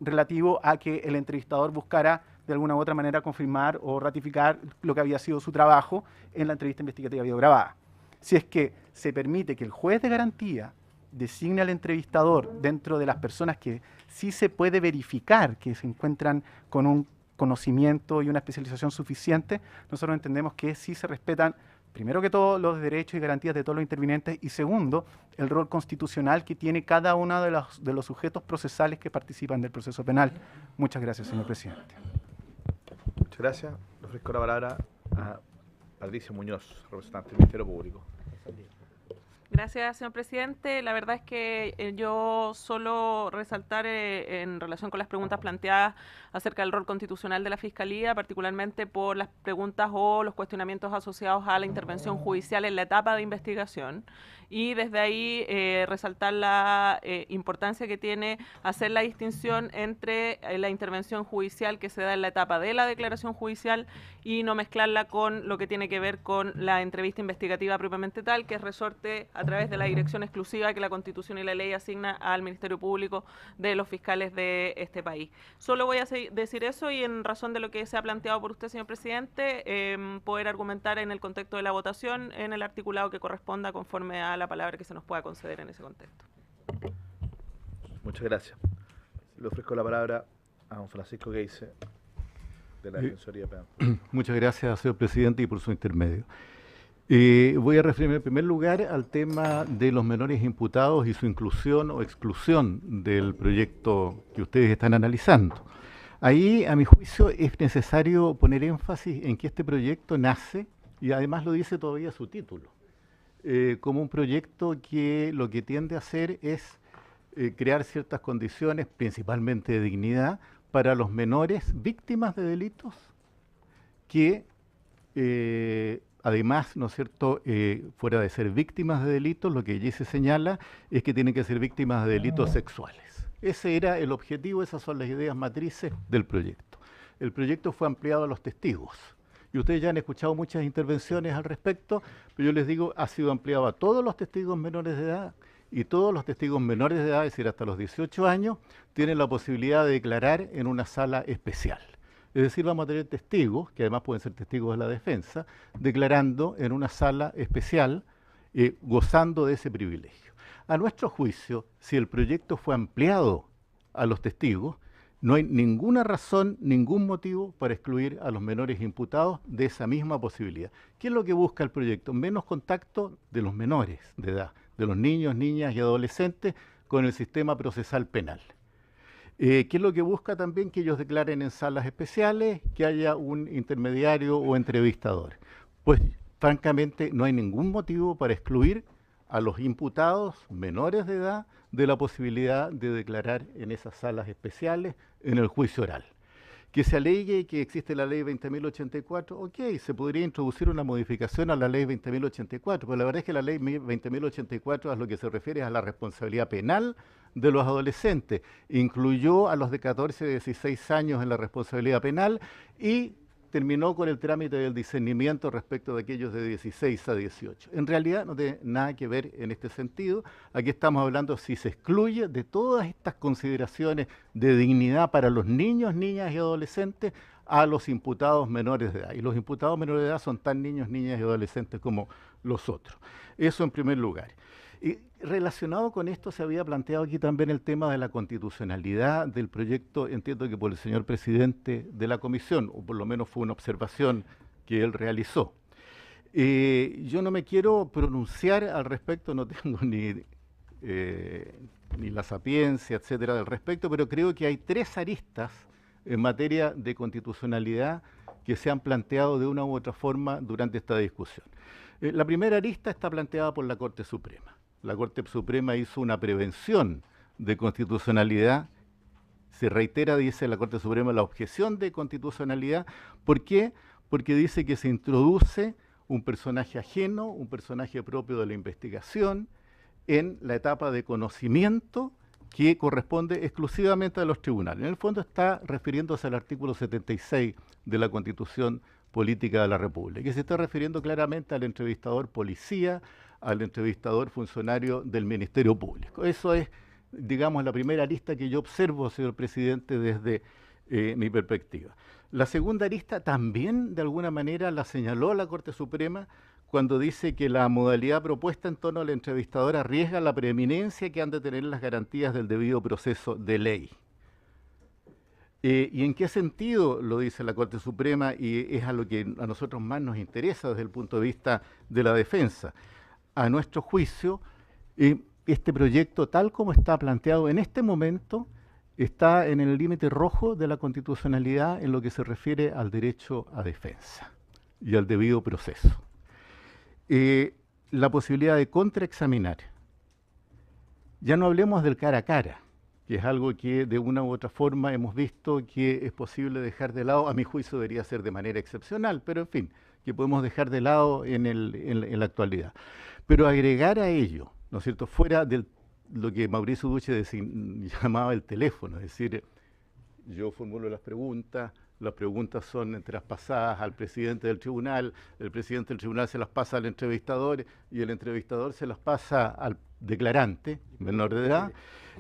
relativo a que el entrevistador buscara de alguna u otra manera confirmar o ratificar lo que había sido su trabajo en la entrevista investigativa videograbada. Si es que se permite que el juez de garantía designe al entrevistador dentro de las personas que sí se puede verificar que se encuentran con un conocimiento y una especialización suficiente, nosotros entendemos que sí se respetan, primero que todo, los derechos y garantías de todos los intervinientes y segundo, el rol constitucional que tiene cada uno de los sujetos procesales que participan del proceso penal. Muchas gracias, señor presidente. Muchas gracias. Le ofrezco la palabra a Patricia Muñoz, representante del Ministerio Público. Gracias, señor presidente. La verdad es que yo solo resaltar en relación con las preguntas planteadas acerca del rol constitucional de la Fiscalía, particularmente por las preguntas o los cuestionamientos asociados a la intervención judicial en la etapa de investigación. Y desde ahí resaltar la importancia que tiene hacer la distinción entre la intervención judicial que se da en la etapa de la declaración judicial y no mezclarla con lo que tiene que ver con la entrevista investigativa propiamente tal, que es resorte a través de la dirección exclusiva que la Constitución y la ley asigna al Ministerio Público de los fiscales de este país. Solo voy a decir eso y en razón de lo que se ha planteado por usted, señor presidente, poder argumentar en el contexto de la votación en el articulado que corresponda conforme a la palabra que se nos pueda conceder en ese contexto. Muchas gracias. Le ofrezco la palabra a don Francisco Geise, de la Defensoría Penal. Muchas gracias, señor presidente, y por su intermedio. Voy a referirme en primer lugar al tema de los menores imputados y su inclusión o exclusión del proyecto que ustedes están analizando. Ahí, a mi juicio, es necesario poner énfasis en que este proyecto nace, y además lo dice todavía su título, como un proyecto que lo que tiende a hacer es crear ciertas condiciones, principalmente de dignidad, para los menores víctimas de delitos que además, ¿no es cierto?, fuera de ser víctimas de delitos, lo que allí se señala es que tienen que ser víctimas de delitos sexuales. Ese era el objetivo, esas son las ideas matrices del proyecto. El proyecto fue ampliado a los testigos. Y ustedes ya han escuchado muchas intervenciones al respecto, pero yo les digo, ha sido ampliado a todos los testigos menores de edad, y todos los testigos menores de edad, es decir, hasta los 18 años, tienen la posibilidad de declarar en una sala especial. Es decir, vamos a tener testigos, que además pueden ser testigos de la defensa, declarando en una sala especial, gozando de ese privilegio. A nuestro juicio, si el proyecto fue ampliado a los testigos, no hay ninguna razón, ningún motivo para excluir a los menores imputados de esa misma posibilidad. ¿Qué es lo que busca el proyecto? Menos contacto de los menores de edad, de los niños, niñas y adolescentes con el sistema procesal penal. ¿Qué es lo que busca también? Que ellos declaren en salas especiales, que haya un intermediario o entrevistador. Pues, francamente, no hay ningún motivo para excluir a los imputados menores de edad de la posibilidad de declarar en esas salas especiales en el juicio oral. Que se alegue que existe la ley 20.084, ok, se podría introducir una modificación a la ley 20.084, pero la verdad es que la ley 20.084 a lo que se refiere a la responsabilidad penal de los adolescentes. Incluyó a los de 14 y 16 años en la responsabilidad penal y terminó con el trámite del discernimiento respecto de aquellos de 16 a 18. En realidad no tiene nada que ver en este sentido. Aquí estamos hablando si se excluye de todas estas consideraciones de dignidad para los niños, niñas y adolescentes a los imputados menores de edad. Y los imputados menores de edad son tan niños, niñas y adolescentes como los otros. Eso en primer lugar. Y relacionado con esto se había planteado aquí también el tema de la constitucionalidad del proyecto, entiendo que por el señor presidente de la comisión, o por lo menos fue una observación que él realizó. Yo no me quiero pronunciar al respecto, no tengo ni la sapiencia, etcétera, al respecto, pero creo que hay tres aristas en materia de constitucionalidad que se han planteado de una u otra forma durante esta discusión. La primera arista está planteada por la Corte Suprema. La Corte Suprema hizo una prevención de constitucionalidad. Se reitera, dice la Corte Suprema, la objeción de constitucionalidad. ¿Por qué? Porque dice que se introduce un personaje ajeno, un personaje propio de la investigación, en la etapa de conocimiento que corresponde exclusivamente a los tribunales. En el fondo está refiriéndose al artículo 76 de la Constitución Política de la República, que se está refiriendo claramente al entrevistador policía, al entrevistador funcionario del Ministerio Público. Eso es, digamos, la primera arista que yo observo, señor presidente, desde mi perspectiva. La segunda arista también, de alguna manera, la señaló la Corte Suprema cuando dice que la modalidad propuesta en torno al entrevistador arriesga la preeminencia que han de tener las garantías del debido proceso de ley. ¿Y en qué sentido lo dice la Corte Suprema? Y es a lo que a nosotros más nos interesa desde el punto de vista de la defensa. A nuestro juicio, este proyecto, tal como está planteado en este momento, está en el límite rojo de la constitucionalidad en lo que se refiere al derecho a defensa y al debido proceso. La posibilidad de contraexaminar. Ya no hablemos del cara a cara, que es algo que de una u otra forma hemos visto que es posible dejar de lado, a mi juicio debería ser de manera excepcional, pero en fin, que podemos dejar de lado en la actualidad. Pero agregar a ello, ¿no es cierto?, fuera de lo que Mauricio Duche llamaba el teléfono, es decir, yo formulo las preguntas son traspasadas al presidente del tribunal, el presidente del tribunal se las pasa al entrevistador y el entrevistador se las pasa al declarante, menor de edad.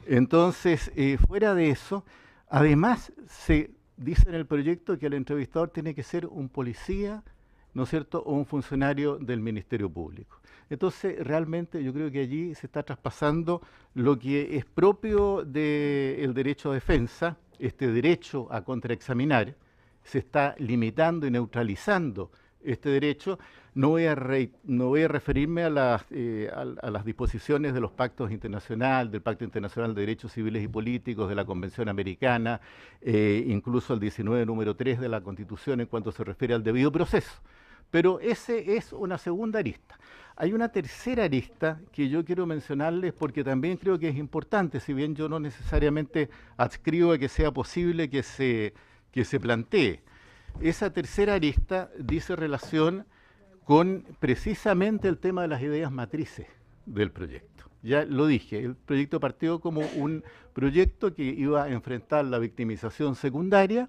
Entonces, fuera de eso, además se dice en el proyecto que el entrevistador tiene que ser un policía, ¿no es cierto?, o un funcionario del Ministerio Público. Entonces, realmente yo creo que allí se está traspasando lo que es propio del derecho a defensa, este derecho a contraexaminar, se está limitando y neutralizando este derecho. No voy a referirme a las disposiciones de los pactos internacionales, del Pacto Internacional de Derechos Civiles y Políticos, de la Convención Americana, incluso al 19 número 3 de la Constitución en cuanto se refiere al debido proceso. Pero ese es una segunda arista. Hay una tercera arista que yo quiero mencionarles porque también creo que es importante, si bien yo no necesariamente adscribo a que sea posible que se plantee. Esa tercera arista dice relación con precisamente el tema de las ideas matrices del proyecto. Ya lo dije, el proyecto partió como un proyecto que iba a enfrentar la victimización secundaria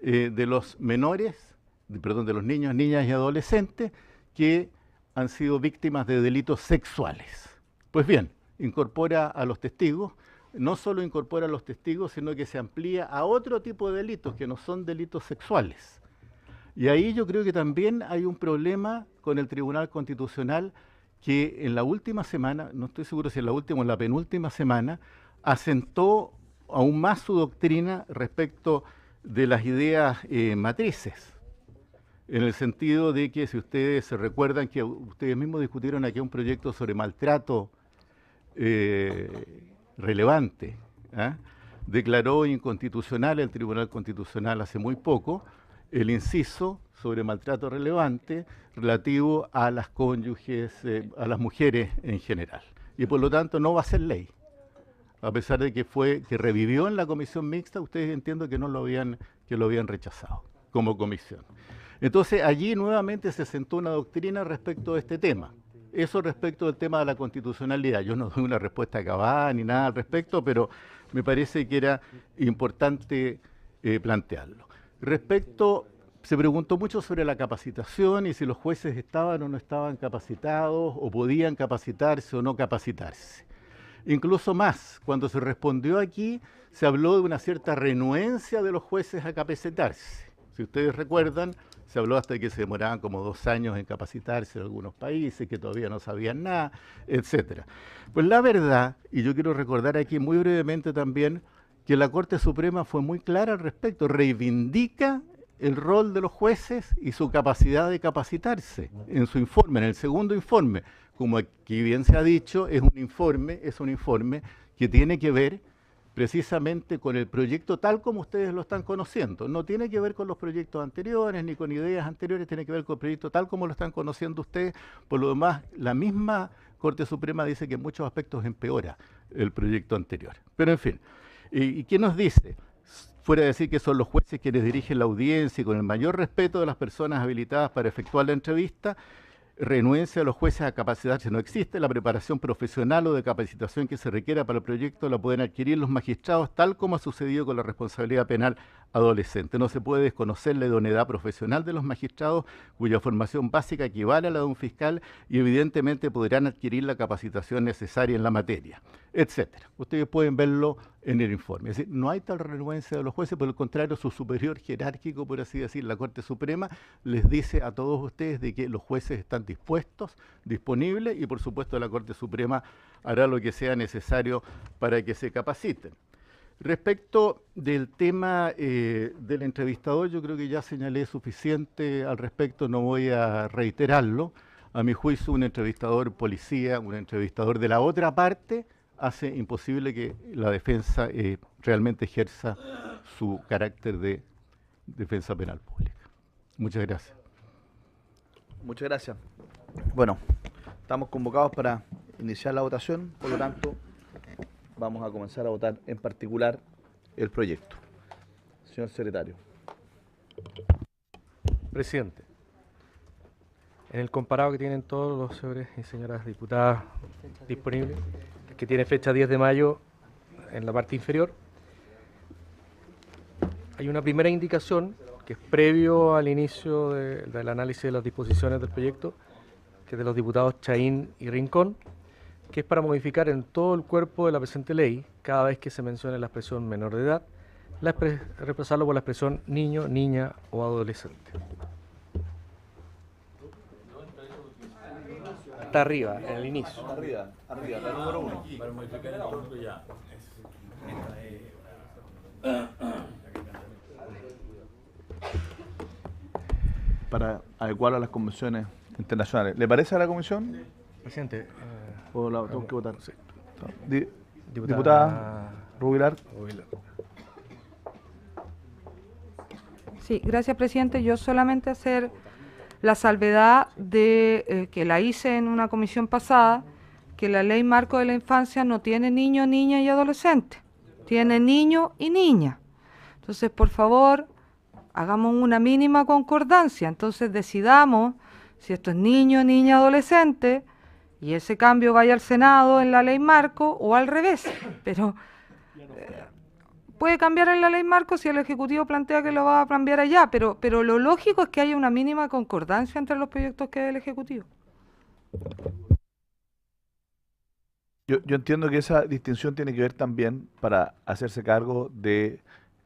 de los menores, de los niños, niñas y adolescentes que han sido víctimas de delitos sexuales. Pues bien, incorpora a los testigos, no solo incorpora a los testigos, sino que se amplía a otro tipo de delitos que no son delitos sexuales. Y ahí yo creo que también hay un problema con el Tribunal Constitucional que en la última semana, no estoy seguro si en la última o en la penúltima semana, asentó aún más su doctrina respecto de las ideas matrices, en el sentido de que, si ustedes se recuerdan que ustedes mismos discutieron aquí un proyecto sobre maltrato relevante, ¿ah? Declaró inconstitucional el Tribunal Constitucional hace muy poco el inciso sobre maltrato relevante relativo a las cónyuges, a las mujeres en general. Y por lo tanto no va a ser ley. A pesar de que revivió en la comisión mixta, ustedes entiendo que lo habían rechazado como comisión. Entonces allí nuevamente se sentó una doctrina respecto de este tema. Eso respecto del tema de la constitucionalidad. Yo no doy una respuesta acabada ni nada al respecto, pero me parece que era importante plantearlo. Se preguntó mucho sobre la capacitación y si los jueces estaban o no estaban capacitados, o podían capacitarse o no capacitarse. Incluso más, cuando se respondió aquí, se habló de una cierta renuencia de los jueces a capacitarse. Si ustedes recuerdan, se habló hasta de que se demoraban como 2 años en capacitarse en algunos países, que todavía no sabían nada, etc. Pues la verdad, y yo quiero recordar aquí muy brevemente también, que la Corte Suprema fue muy clara al respecto, reivindica el rol de los jueces y su capacidad de capacitarse en su informe, en el segundo informe. Como aquí bien se ha dicho, es un informe que tiene que ver precisamente con el proyecto tal como ustedes lo están conociendo. No tiene que ver con los proyectos anteriores ni con ideas anteriores, tiene que ver con el proyecto tal como lo están conociendo ustedes. Por lo demás, la misma Corte Suprema dice que en muchos aspectos empeora el proyecto anterior. Pero en fin, ¿y qué nos dice? Fuera de decir que son los jueces quienes dirigen la audiencia y con el mayor respeto de las personas habilitadas para efectuar la entrevista, renuencia de los jueces a capacitarse no existe. La preparación profesional o de capacitación que se requiera para el proyecto la pueden adquirir los magistrados, tal como ha sucedido con la responsabilidad penal adolescente. No se puede desconocer la idoneidad profesional de los magistrados, cuya formación básica equivale a la de un fiscal, y evidentemente podrán adquirir la capacitación necesaria en la materia, etcétera. Ustedes pueden verlo en el informe. Es decir, no hay tal renuencia de los jueces, por el contrario, su superior jerárquico, por así decir, la Corte Suprema, les dice a todos ustedes de que los jueces están dispuestos, disponibles, y por supuesto la Corte Suprema hará lo que sea necesario para que se capaciten. Respecto del tema del entrevistador, yo creo que ya señalé suficiente al respecto, no voy a reiterarlo. A mi juicio, un entrevistador policía, un entrevistador de la otra parte, hace imposible que la defensa realmente ejerza su carácter de defensa penal pública. Muchas gracias. Muchas gracias. Bueno, estamos convocados para iniciar la votación, por lo tanto, vamos a comenzar a votar en particular el proyecto. Señor secretario. Presidente, en el comparado que tienen todos los señores y señoras diputadas disponibles, que tiene fecha 10 de mayo en la parte inferior, hay una primera indicación que es previo al inicio del análisis de las disposiciones del proyecto, que es de los diputados Chaín y Rincón, que es para modificar en todo el cuerpo de la presente ley, cada vez que se mencione la expresión menor de edad, reemplazarlo por la expresión niño, niña o adolescente. Está arriba, en el inicio. Arriba, la número 1. Para modificar el punto ya. Para adecuarlo a las convenciones internacionales. ¿Le parece a la comisión? Presidente. ¿O la tengo que votar? Sí. Diputada Rubilar. Sí, gracias, presidente. Yo solamente hacer la salvedad de que la hice en una comisión pasada, que la ley marco de la infancia no tiene niño, niña y adolescente, tiene niño y niña. Entonces, por favor, hagamos una mínima concordancia, entonces decidamos si esto es niño, niña, adolescente, y ese cambio vaya al Senado en la ley marco o al revés, pero puede cambiar en la ley marco si el Ejecutivo plantea que lo va a cambiar allá, pero lo lógico es que haya una mínima concordancia entre los proyectos que es el Ejecutivo. Yo entiendo que esa distinción tiene que ver también para hacerse cargo de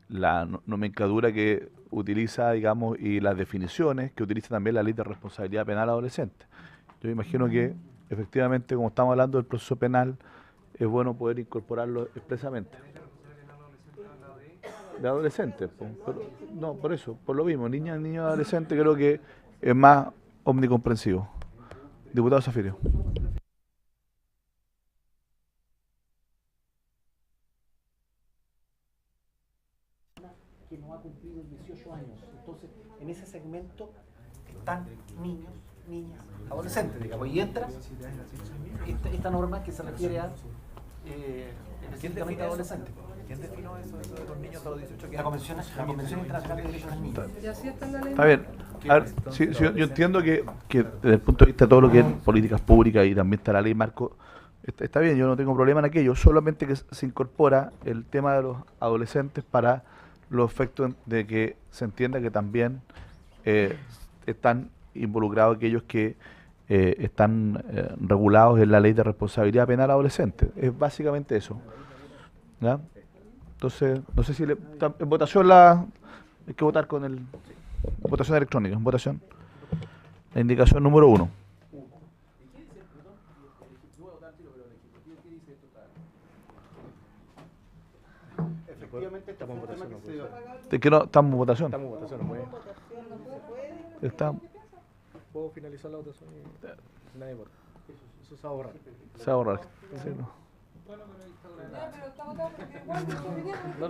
la nomenclatura que utiliza, digamos, y las definiciones que utiliza también la Ley de Responsabilidad Penal Adolescente. Yo imagino que, efectivamente, como estamos hablando del proceso penal, es bueno poder incorporarlo expresamente. de adolescentes. No, por eso, por lo mismo, niñas, niños, adolescentes, creo que es más omnicomprensivo. Diputado Zafirio. Que no ha cumplido 18 años. Entonces, en ese segmento están niños, niñas, adolescentes, digamos, y entra esta norma que se refiere a específicamente adolescentes. ¿Quién definió eso de los niños a los 18 años? La Convención Internacional de Derechos del Niño. Está bien. A ver, sí, yo entiendo que desde el punto de vista de todo lo que es políticas públicas y también está la ley marco, está bien, yo no tengo problema en aquello, solamente que se incorpora el tema de los adolescentes para los efectos de que se entienda que también están involucrados aquellos que están regulados en la ley de responsabilidad penal adolescente. Es básicamente eso. ¿Ya? Entonces, no sé si en votación hay que votar con votación electrónica, en votación. La indicación número 1. Efectivamente, estamos en votación. Estamos en votación. Estamos en votación, no puede. ¿Puedo finalizar la votación? Y nadie vota. Eso se va a borrar. Se va a borrar. Sí, no.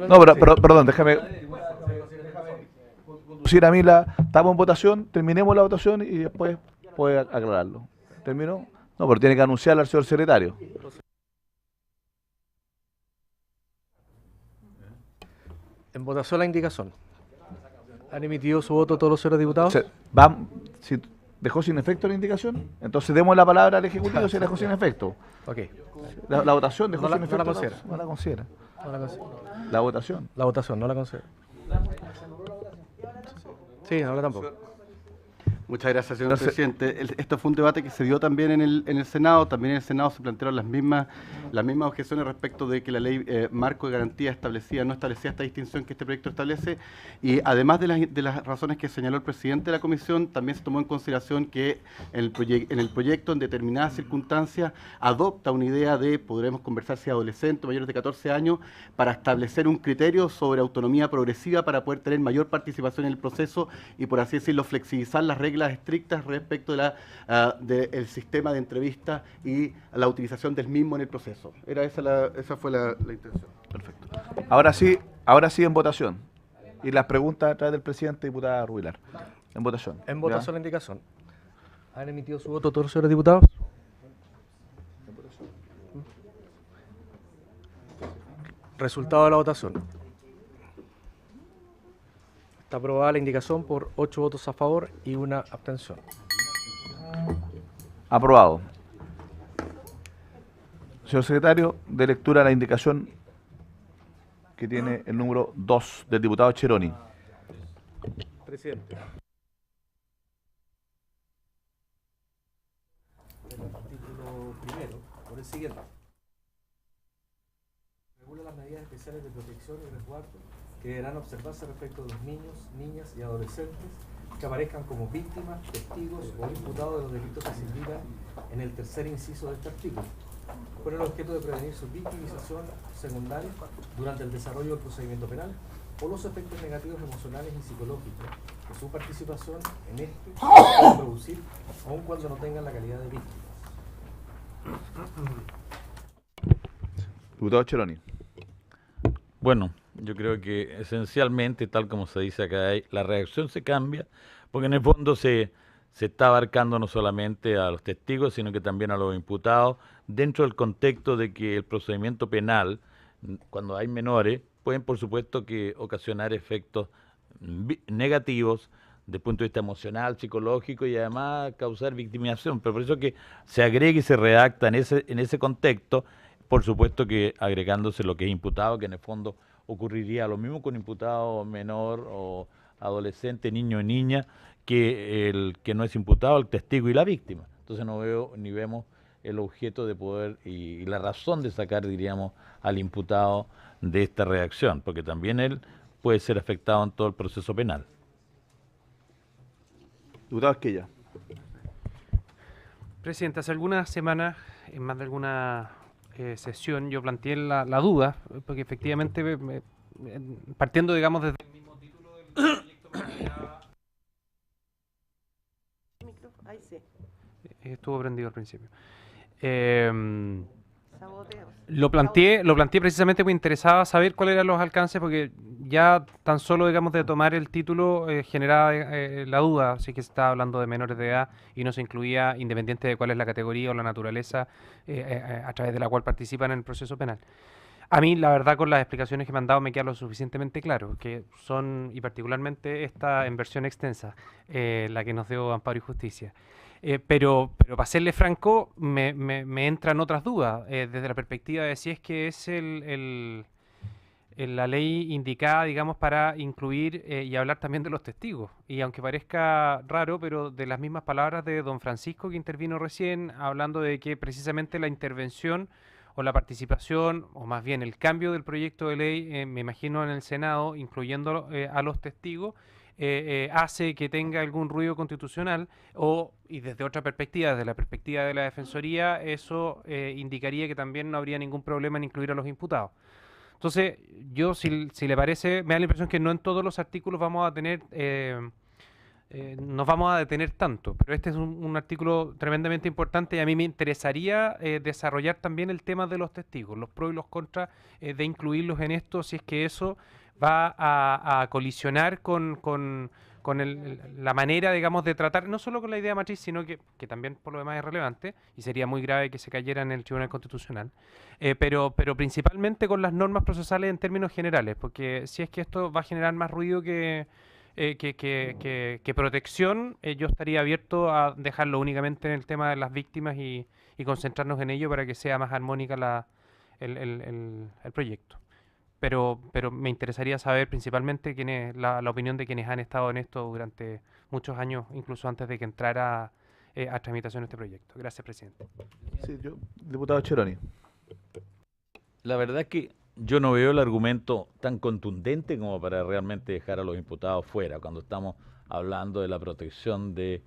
No, pero perdón, déjame conducir a mí estamos en votación, terminemos la votación y después puede aclararlo. ¿Terminó? No, pero tiene que anunciarlo al señor secretario. En votación la indicación. ¿Han emitido su voto todos los señores diputados? Si dejó sin efecto la indicación, entonces demos la palabra al Ejecutivo si la dejó sin efecto. Ok. La votación dejó sin efecto. No la considera. No la considera. No la considera. La votación. La votación, no la considera. Sí, ahora tampoco. Muchas gracias, señor presidente. Esto fue un debate que se dio también en el Senado. También en el Senado se plantearon las mismas objeciones respecto de que la ley marco de garantía no establecía esta distinción que este proyecto establece. Y además de las razones que señaló el presidente de la comisión, también se tomó en consideración que en el proyecto, en determinadas circunstancias, adopta una idea de, podremos conversar si adolescentes mayores de 14 años, para establecer un criterio sobre autonomía progresiva para poder tener mayor participación en el proceso y, por así decirlo, flexibilizar las reglas estrictas respecto del sistema de entrevista y la utilización del mismo en el proceso. Esa fue la intención. Perfecto. Ahora sí en votación. Y las preguntas a través del presidente, diputada Rubilar. En votación. En votación la indicación. ¿Han emitido su voto todos los señores diputados? Resultado de la votación. Está aprobada la indicación por 8 votos a favor y 1 abstención. Aprobado. Señor secretario, de lectura la indicación que tiene el número 2 del diputado Cheroni. Presidente. El artículo primero, por el siguiente. Regula las medidas especiales de protección y resguardo que deberán observarse respecto de los niños, niñas y adolescentes que aparezcan como víctimas, testigos o imputados de los delitos que se indican en el tercer inciso de este artículo, con el objeto de prevenir su victimización secundaria durante el desarrollo del procedimiento penal o los efectos negativos emocionales y psicológicos que su participación en este puede producir, aun cuando no tengan la calidad de víctimas. Diputado Cheroni. Bueno, yo creo que esencialmente, tal como se dice acá, la reacción se cambia, porque en el fondo se está abarcando no solamente a los testigos, sino que también a los imputados, dentro del contexto de que el procedimiento penal, cuando hay menores, pueden por supuesto que ocasionar efectos negativos desde el punto de vista emocional, psicológico y además causar victimización. Pero por eso que se agrega y se redacta en ese contexto, por supuesto que agregándose lo que es imputado, que en el fondo ocurriría lo mismo con imputado menor o adolescente, niño o niña, que el que no es imputado, el testigo y la víctima. Entonces no veo ni vemos el objeto de poder y la razón de sacar, diríamos, al imputado de esta reacción, porque también él puede ser afectado en todo el proceso penal. Diputado Esquella. Presidente, hace algunas semanas, en más de alguna sesión, yo planteé la duda, porque efectivamente partiendo, digamos, desde el mismo título del proyecto planteaba... Ahí sí. Estuvo prendido al principio. Saboteos. Lo planteé precisamente porque me interesaba saber cuáles eran los alcances, porque ya tan solo, digamos, de tomar el título generaba la duda, si que se estaba hablando de menores de edad y no se incluía, independiente de cuál es la categoría o la naturaleza a través de la cual participan en el proceso penal. A mí, la verdad, con las explicaciones que me han dado me queda lo suficientemente claro, que son, y particularmente esta en versión extensa, la que nos dio Amparo y Justicia. Pero para serle franco, me entran otras dudas, desde la perspectiva de si es que es la ley indicada, digamos, para incluir y hablar también de los testigos. Y aunque parezca raro, pero de las mismas palabras de don Francisco, que intervino recién, hablando de que precisamente la intervención o la participación, o más bien el cambio del proyecto de ley, me imagino en el Senado, incluyendo a los testigos, hace que tenga algún ruido constitucional, y desde otra perspectiva, desde la perspectiva de la Defensoría, eso indicaría que también no habría ningún problema en incluir a los imputados. Entonces, yo, si le parece, me da la impresión que no en todos los artículos vamos a tener... nos vamos a detener tanto, pero este es un artículo tremendamente importante y a mí me interesaría desarrollar también el tema de los testigos, los pros y los contras de incluirlos en esto, si es que eso va a colisionar con la manera, digamos, de tratar, no solo con la idea matriz, sino que también por lo demás es relevante y sería muy grave que se cayera en el Tribunal Constitucional, pero principalmente con las normas procesales en términos generales, porque si es que esto va a generar más ruido que protección, yo estaría abierto a dejarlo únicamente en el tema de las víctimas y concentrarnos en ello para que sea más armónica el proyecto. Pero me interesaría saber principalmente la opinión de quienes han estado en esto durante muchos años, incluso antes de que entrara a tramitación este proyecto. Gracias, presidente. Sí, diputado Cheroni. La verdad es que yo no veo el argumento tan contundente como para realmente dejar a los imputados fuera, cuando estamos hablando de la protección de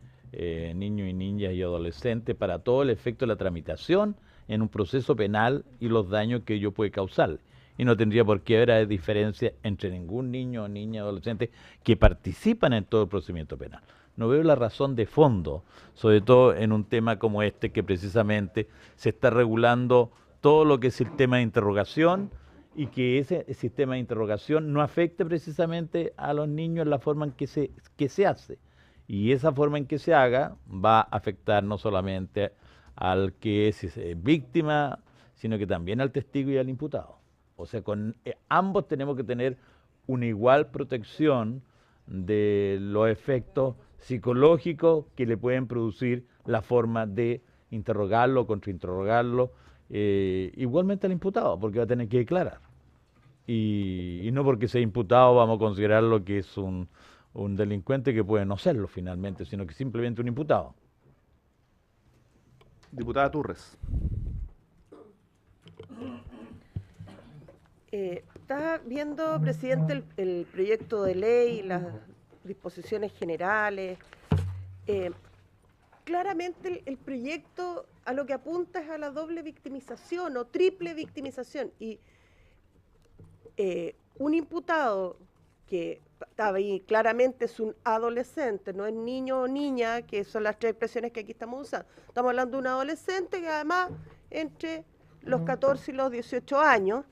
niños y niñas y adolescentes para todo el efecto de la tramitación en un proceso penal y los daños que ello puede causar. Y no tendría por qué haber diferencia entre ningún niño o niña adolescente que participan en todo el procedimiento penal. No veo la razón de fondo, sobre todo en un tema como este, que precisamente se está regulando todo lo que es el tema de interrogación, y que ese sistema de interrogación no afecte precisamente a los niños en la forma en que se hace. Y esa forma en que se haga va a afectar no solamente al que es víctima, sino que también al testigo y al imputado. O sea, con ambos tenemos que tener una igual protección de los efectos psicológicos que le pueden producir la forma de interrogarlo, contrainterrogarlo, igualmente al imputado, porque va a tener que declarar. Y no porque sea imputado vamos a considerarlo que es un delincuente que puede no serlo finalmente, sino que simplemente un imputado. Diputada Turres. Está viendo, presidente, el proyecto de ley, las disposiciones generales. Claramente el proyecto a lo que apunta es a la doble victimización o triple victimización. Y un imputado que estaba ahí claramente es un adolescente, no es niño o niña, que son las tres expresiones que aquí estamos usando. Estamos hablando de un adolescente que además entre los 14 y los 18 años,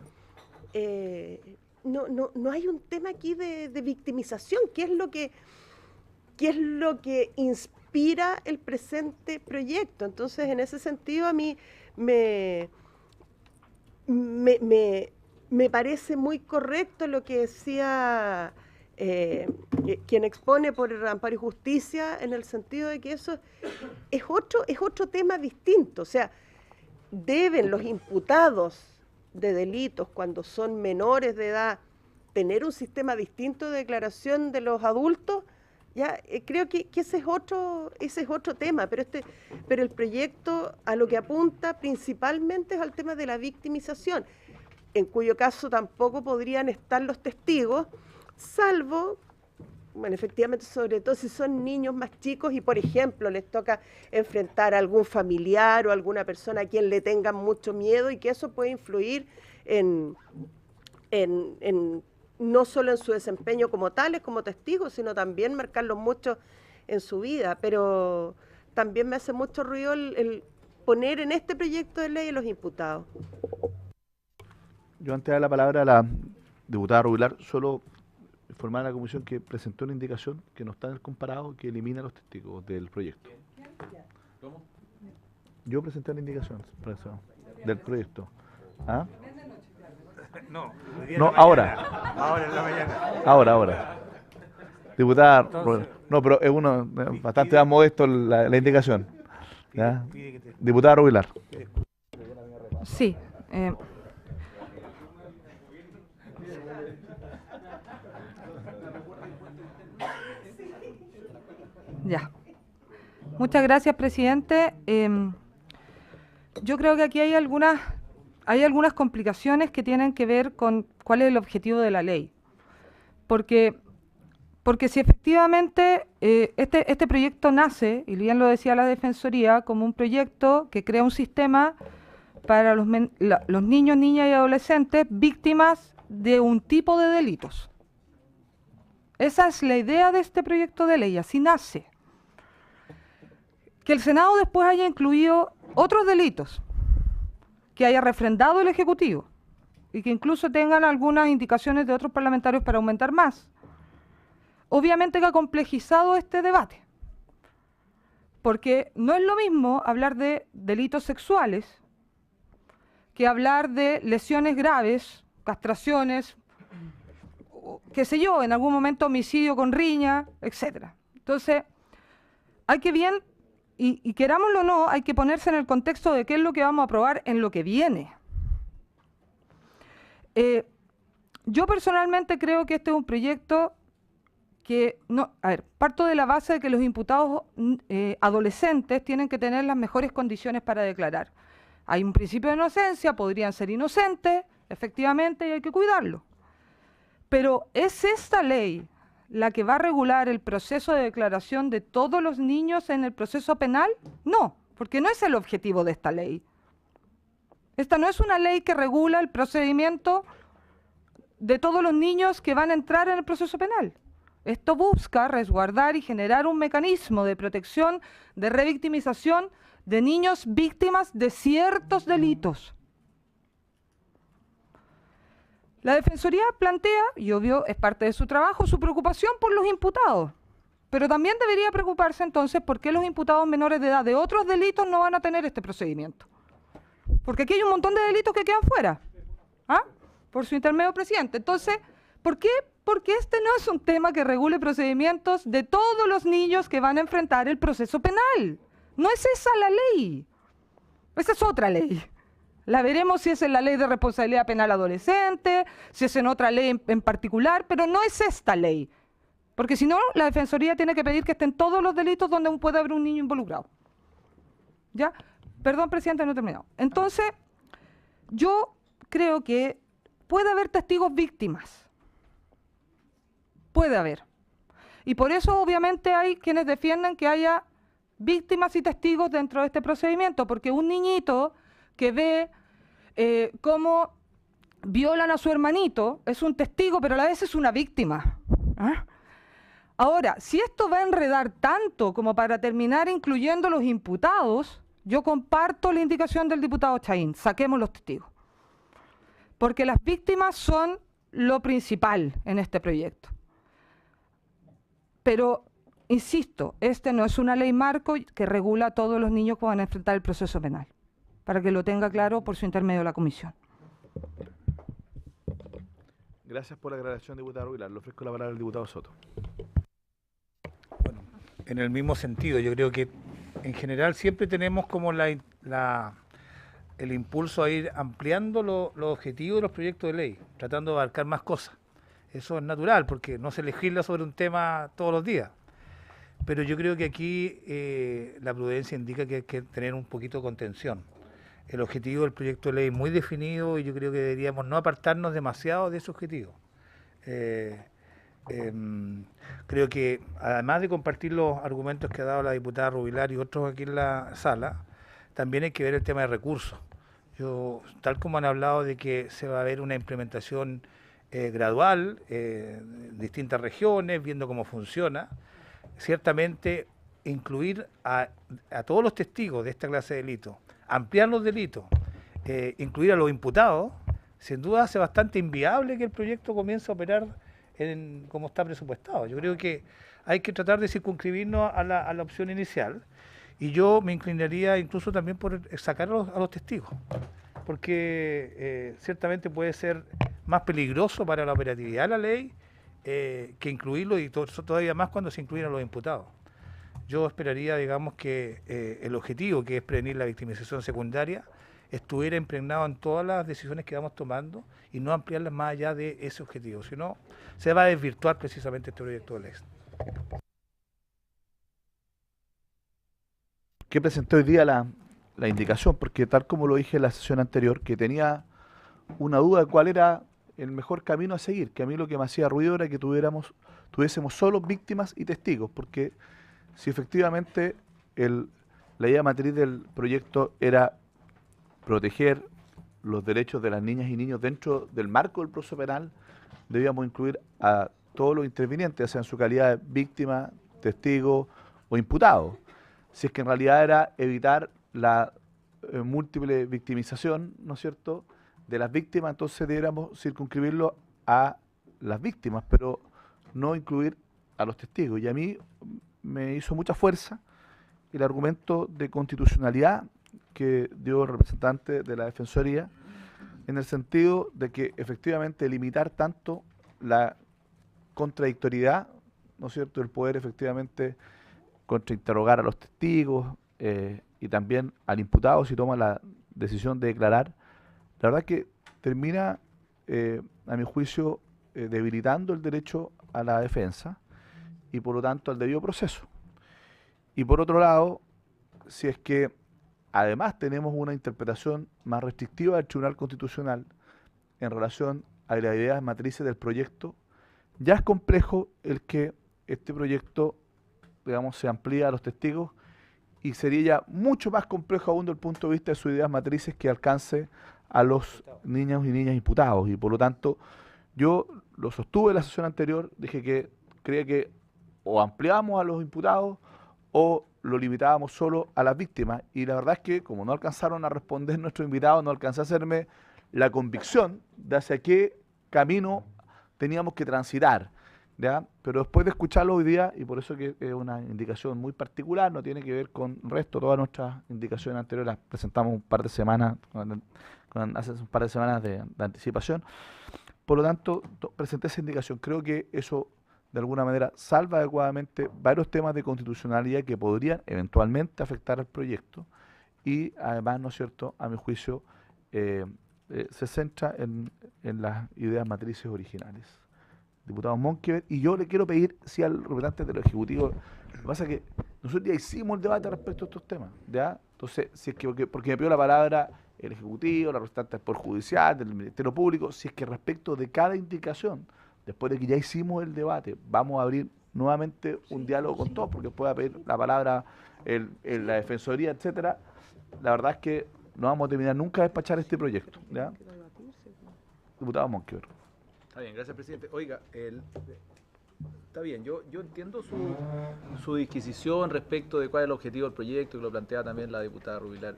no hay un tema aquí de victimización, que es lo que inspira el presente proyecto. Entonces, en ese sentido, a mí me parece muy correcto lo que decía quien expone por Amparo y Justicia, en el sentido de que eso es otro tema distinto. O sea, deben los imputados de delitos cuando son menores de edad tener un sistema distinto de declaración de los adultos. Ya creo que ese es otro tema, pero el proyecto a lo que apunta principalmente es al tema de la victimización, en cuyo caso tampoco podrían estar los testigos, salvo, bueno, efectivamente, sobre todo si son niños más chicos y, por ejemplo, les toca enfrentar a algún familiar o alguna persona a quien le tengan mucho miedo, y que eso puede influir en no solo en su desempeño como tales, como testigos, sino también marcarlos mucho en su vida. Pero también me hace mucho ruido el poner en este proyecto de ley a los imputados. Yo antes de dar la palabra a la diputada Rubilar, solo informar a la comisión que presentó una indicación que no está en el comparado, que elimina a los testigos del proyecto. ¿Cómo? Yo presenté una indicación del proyecto. ¿Ah? No, ahora. Ahora en la mañana. Ahora. Diputada Rubilar. No, pero es uno bastante más modesto la indicación. ¿Ya? Diputada Rubilar. Sí. Ya. Muchas gracias, presidente. Yo creo que aquí hay algunas complicaciones que tienen que ver con cuál es el objetivo de la ley. Porque si efectivamente este proyecto nace, y bien lo decía la Defensoría, como un proyecto que crea un sistema para los niños, niñas y adolescentes víctimas de un tipo de delitos. Esa es la idea de este proyecto de ley, así nace. Que el Senado después haya incluido otros delitos, que haya refrendado el Ejecutivo y que incluso tengan algunas indicaciones de otros parlamentarios para aumentar más. Obviamente que ha complejizado este debate, porque no es lo mismo hablar de delitos sexuales que hablar de lesiones graves, castraciones, qué sé yo, en algún momento homicidio con riña, etcétera. Entonces, hay que bien, y querámoslo o no, hay que ponerse en el contexto de qué es lo que vamos a aprobar en lo que viene. Yo personalmente creo que este es un proyecto que, parto de la base de que los imputados adolescentes tienen que tener las mejores condiciones para declarar. Hay un principio de inocencia, podrían ser inocentes, efectivamente, y hay que cuidarlo. Pero ¿es esta ley la que va a regular el proceso de declaración de todos los niños en el proceso penal? No, porque no es el objetivo de esta ley. Esta no es una ley que regula el procedimiento de todos los niños que van a entrar en el proceso penal. Esto busca resguardar y generar un mecanismo de protección, de revictimización de niños víctimas de ciertos delitos. La Defensoría plantea, y obvio es parte de su trabajo, su preocupación por los imputados. Pero también debería preocuparse entonces por qué los imputados menores de edad de otros delitos no van a tener este procedimiento. Porque aquí hay un montón de delitos que quedan fuera. ¿Ah? Por su intermedio, presidente. Entonces, ¿por qué? Porque este no es un tema que regule procedimientos de todos los niños que van a enfrentar el proceso penal. No es esa la ley. Esa es otra ley. La veremos si es en la ley de responsabilidad penal adolescente, si es en otra ley en particular, pero no es esta ley. Porque si no, la Defensoría tiene que pedir que estén todos los delitos donde puede haber un niño involucrado. ¿Ya? Perdón, presidente, no he terminado. Entonces, yo creo que puede haber testigos víctimas. Puede haber. Y por eso, obviamente, hay quienes defienden que haya víctimas y testigos dentro de este procedimiento, porque un niñito que ve cómo violan a su hermanito es un testigo, pero a la vez es una víctima. ¿Ah? Ahora, si esto va a enredar tanto como para terminar incluyendo los imputados, yo comparto la indicación del diputado Chaín, saquemos los testigos. Porque las víctimas son lo principal en este proyecto. Pero, insisto, este no es una ley marco que regula a todos los niños que van a enfrentar el proceso penal, para que lo tenga claro por su intermedio la comisión. Gracias por la aclaración, diputado Rubilar. Le ofrezco la palabra al diputado Soto. Bueno, en el mismo sentido, yo creo que en general siempre tenemos como el impulso a ir ampliando los objetivos de los proyectos de ley, tratando de abarcar más cosas. Eso es natural, porque no se legisla sobre un tema todos los días. Pero yo creo que aquí la prudencia indica que hay que tener un poquito de contención. El objetivo del proyecto de ley es muy definido y yo creo que deberíamos no apartarnos demasiado de ese objetivo. Creo que además de compartir los argumentos que ha dado la diputada Rubilar y otros aquí en la sala, también hay que ver el tema de recursos. Tal como han hablado de que se va a ver una implementación gradual, en distintas regiones, viendo cómo funciona. Ciertamente incluir a todos los testigos de esta clase de delitos, ampliar los delitos, incluir a los imputados, sin duda hace bastante inviable que el proyecto comience a operar como está presupuestado. Yo creo que hay que tratar de circunscribirnos a la opción inicial, y yo me inclinaría incluso también por sacar a los testigos, porque ciertamente puede ser más peligroso para la operatividad de la ley que incluirlo, y todavía más cuando se incluyen a los imputados. Yo esperaría, digamos, que el objetivo, que es prevenir la victimización secundaria, estuviera impregnado en todas las decisiones que vamos tomando y no ampliarlas más allá de ese objetivo, si no se va a desvirtuar precisamente este proyecto de ley. ¿Qué presenté hoy día la indicación? Porque tal como lo dije en la sesión anterior, que tenía una duda de cuál era el mejor camino a seguir, que a mí lo que me hacía ruido era que tuviésemos solo víctimas y testigos, porque si efectivamente la idea matriz del proyecto era proteger los derechos de las niñas y niños dentro del marco del proceso penal, debíamos incluir a todos los intervinientes, ya sea en su calidad de víctima, testigo o imputado. Si es que en realidad era evitar la múltiple victimización, ¿no es cierto?, de las víctimas, entonces deberíamos circunscribirlo a las víctimas, pero no incluir a los testigos. Y a mí me hizo mucha fuerza el argumento de constitucionalidad que dio el representante de la Defensoría, en el sentido de que efectivamente limitar tanto la contradictoriedad, ¿no es cierto?, el poder efectivamente contrainterrogar a los testigos y también al imputado si toma la decisión de declarar, la verdad que termina, a mi juicio, debilitando el derecho a la defensa y por lo tanto al debido proceso. Y por otro lado, si es que además tenemos una interpretación más restrictiva del Tribunal Constitucional en relación a las ideas matrices del proyecto, ya es complejo el que este proyecto, digamos, se amplía a los testigos, y sería ya mucho más complejo aún desde el punto de vista de sus ideas matrices que alcance a los niños y niñas imputados. Y por lo tanto, yo lo sostuve en la sesión anterior, dije que creía que o ampliábamos a los imputados o lo limitábamos solo a las víctimas. Y la verdad es que, como no alcanzaron a responder nuestros invitados, no alcancé a hacerme la convicción de hacia qué camino teníamos que transitar, ¿ya? Pero después de escucharlo hoy día, y por eso que es una indicación muy particular, no tiene que ver con el resto, todas nuestras indicaciones anteriores las presentamos un par de semanas, hace un par de semanas de anticipación. Por lo tanto, presenté esa indicación. Creo que eso de alguna manera salva adecuadamente varios temas de constitucionalidad que podrían eventualmente afectar al proyecto, y además, ¿no es cierto?, a mi juicio, se centra en las ideas matrices originales. Diputado Monkever, y yo le quiero pedir, sí, al representante de los ejecutivos, lo que pasa es que nosotros ya hicimos el debate respecto a estos temas, ¿ya? Entonces, si es que, porque me pidió la palabra el Ejecutivo, la representante del Poder Judicial, del Ministerio Público, si es que respecto de cada indicación, después de que ya hicimos el debate, vamos a abrir nuevamente un diálogo con todos, porque puede pedir la palabra la Defensoría, etcétera, la verdad es que no vamos a terminar nunca de despachar este proyecto, ¿ya? Diputado Monkever. Está bien, gracias, presidente. Oiga, está bien, yo entiendo su disquisición respecto de cuál es el objetivo del proyecto, que lo plantea también la diputada Rubilar,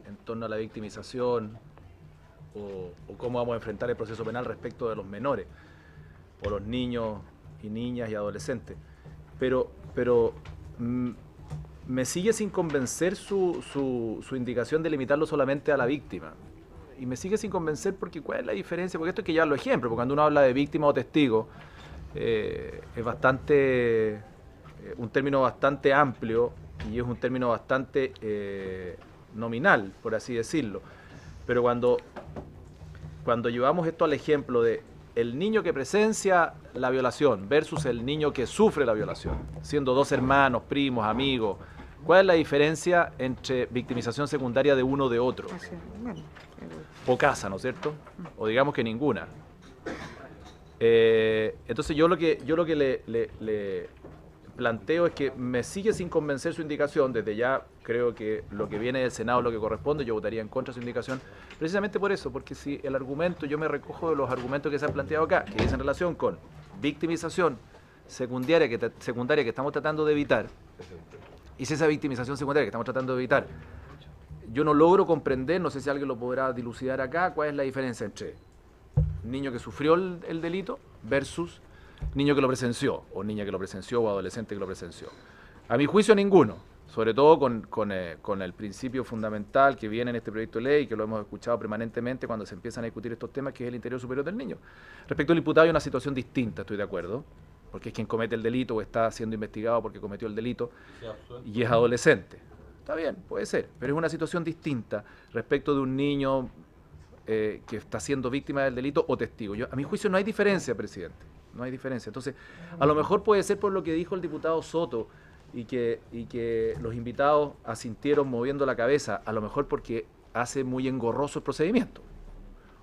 en torno a la victimización o cómo vamos a enfrentar el proceso penal respecto de los menores, o los niños y niñas y adolescentes. Pero me sigue sin convencer su indicación de limitarlo solamente a la víctima. Y me sigue sin convencer porque ¿cuál es la diferencia? Porque esto hay que llevarlo ejemplo, porque cuando uno habla de víctima o testigo, es bastante, un término bastante amplio y es un término bastante nominal, por así decirlo. Pero cuando llevamos esto al ejemplo de el niño que presencia la violación versus el niño que sufre la violación, siendo dos hermanos, primos, amigos, ¿cuál es la diferencia entre victimización secundaria de uno o de otro? O casa, ¿no es cierto? O digamos que ninguna. Entonces yo lo que planteo es que me sigue sin convencer su indicación. Desde ya creo que lo que viene del Senado es lo que corresponde. Yo votaría en contra de su indicación, precisamente por eso, porque si el argumento, yo me recojo de los argumentos que se han planteado acá, que es en relación con victimización secundaria que estamos tratando de evitar, y si esa victimización secundaria que estamos tratando de evitar, yo no logro comprender, no sé si alguien lo podrá dilucidar acá, cuál es la diferencia entre niño que sufrió el delito versus niño que lo presenció, o niña que lo presenció, o adolescente que lo presenció. A mi juicio, ninguno, sobre todo con el principio fundamental que viene en este proyecto de ley, que lo hemos escuchado permanentemente cuando se empiezan a discutir estos temas, que es el interés superior del niño. Respecto al imputado hay una situación distinta, estoy de acuerdo, porque es quien comete el delito o está siendo investigado porque cometió el delito y es adolescente. Está bien, puede ser, pero es una situación distinta respecto de un niño que está siendo víctima del delito o testigo. A mi juicio no hay diferencia, presidente. No hay diferencia. Entonces, a lo mejor puede ser por lo que dijo el diputado Soto y que los invitados asintieron moviendo la cabeza, a lo mejor porque hace muy engorroso el procedimiento,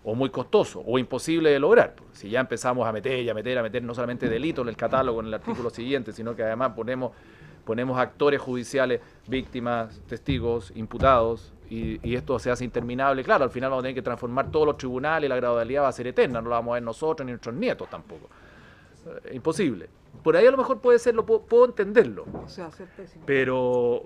o muy costoso, o imposible de lograr. Si ya empezamos a meter no solamente delitos en el catálogo, en el artículo siguiente, sino que además ponemos actores judiciales, víctimas, testigos, imputados, y esto se hace interminable. Claro, al final vamos a tener que transformar todos los tribunales, la gradualidad va a ser eterna, no la vamos a ver nosotros ni nuestros nietos tampoco. Imposible. Por ahí a lo mejor puede ser, puedo entenderlo, O sea, ser pésimo. pero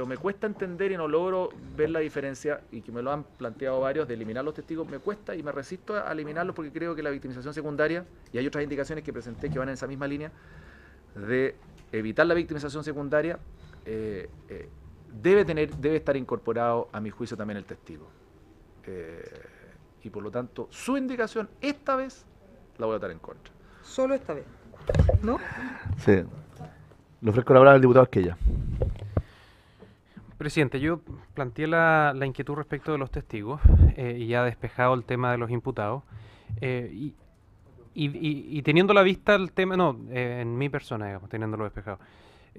me cuesta entender y no logro ver la diferencia, y que me lo han planteado varios, de eliminar los testigos. Me cuesta y me resisto a eliminarlos porque creo que la victimización secundaria, y hay otras indicaciones que presenté que van en esa misma línea, de evitar la victimización secundaria, debe estar incorporado, a mi juicio, también el testigo. Y por lo tanto, su indicación esta vez la voy a votar en contra. Solo esta vez, ¿no? Sí. Le ofrezco la palabra al diputado Esquella. Presidente, yo planteé la inquietud respecto de los testigos y ya despejado el tema de los imputados. Y teniendo la vista el tema, en mi persona, digamos, teniéndolo despejado,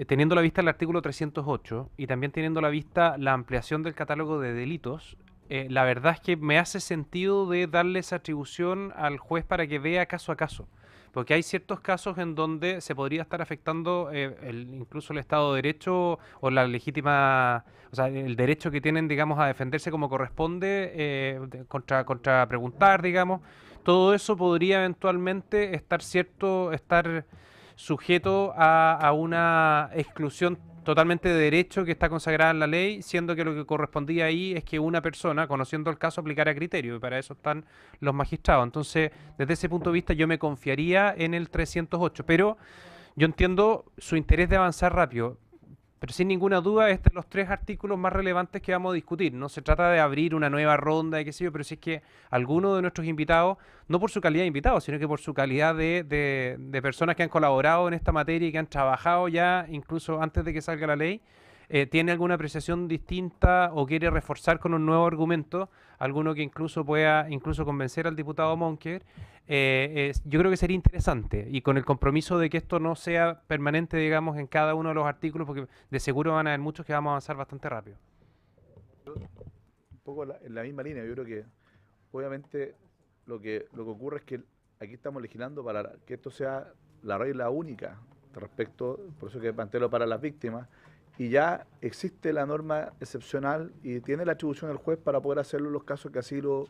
teniendo la vista el artículo 308 y también teniendo la vista la ampliación del catálogo de delitos, la verdad es que me hace sentido de darle esa atribución al juez para que vea caso a caso. Porque hay ciertos casos en donde se podría estar afectando incluso el Estado de Derecho o la legítima, o sea, el derecho que tienen, digamos, a defenderse como corresponde contra preguntar, digamos. Todo eso podría eventualmente estar sujeto a una exclusión totalmente de derecho que está consagrada en la ley, siendo que lo que correspondía ahí es que una persona, conociendo el caso, aplicara criterio, y para eso están los magistrados. Entonces, desde ese punto de vista, yo me confiaría en el 308, pero yo entiendo su interés de avanzar rápido, pero sin ninguna duda es de los 3 artículos más relevantes que vamos a discutir. No se trata de abrir una nueva ronda de qué sé yo, pero si es que alguno de nuestros invitados, no por su calidad de invitados, sino que por su calidad de personas que han colaborado en esta materia y que han trabajado ya incluso antes de que salga la ley, tiene alguna apreciación distinta o quiere reforzar con un nuevo argumento, alguno que incluso pueda convencer al diputado Monker, yo creo que sería interesante, y con el compromiso de que esto no sea permanente, digamos, en cada uno de los artículos, porque de seguro van a haber muchos que vamos a avanzar bastante rápido. Un poco en la misma línea, yo creo que obviamente lo que ocurre es que aquí estamos legislando para que esto sea la regla única respecto, por eso que planteo para las víctimas, y ya existe la norma excepcional y tiene la atribución del juez para poder hacerlo en los casos que así lo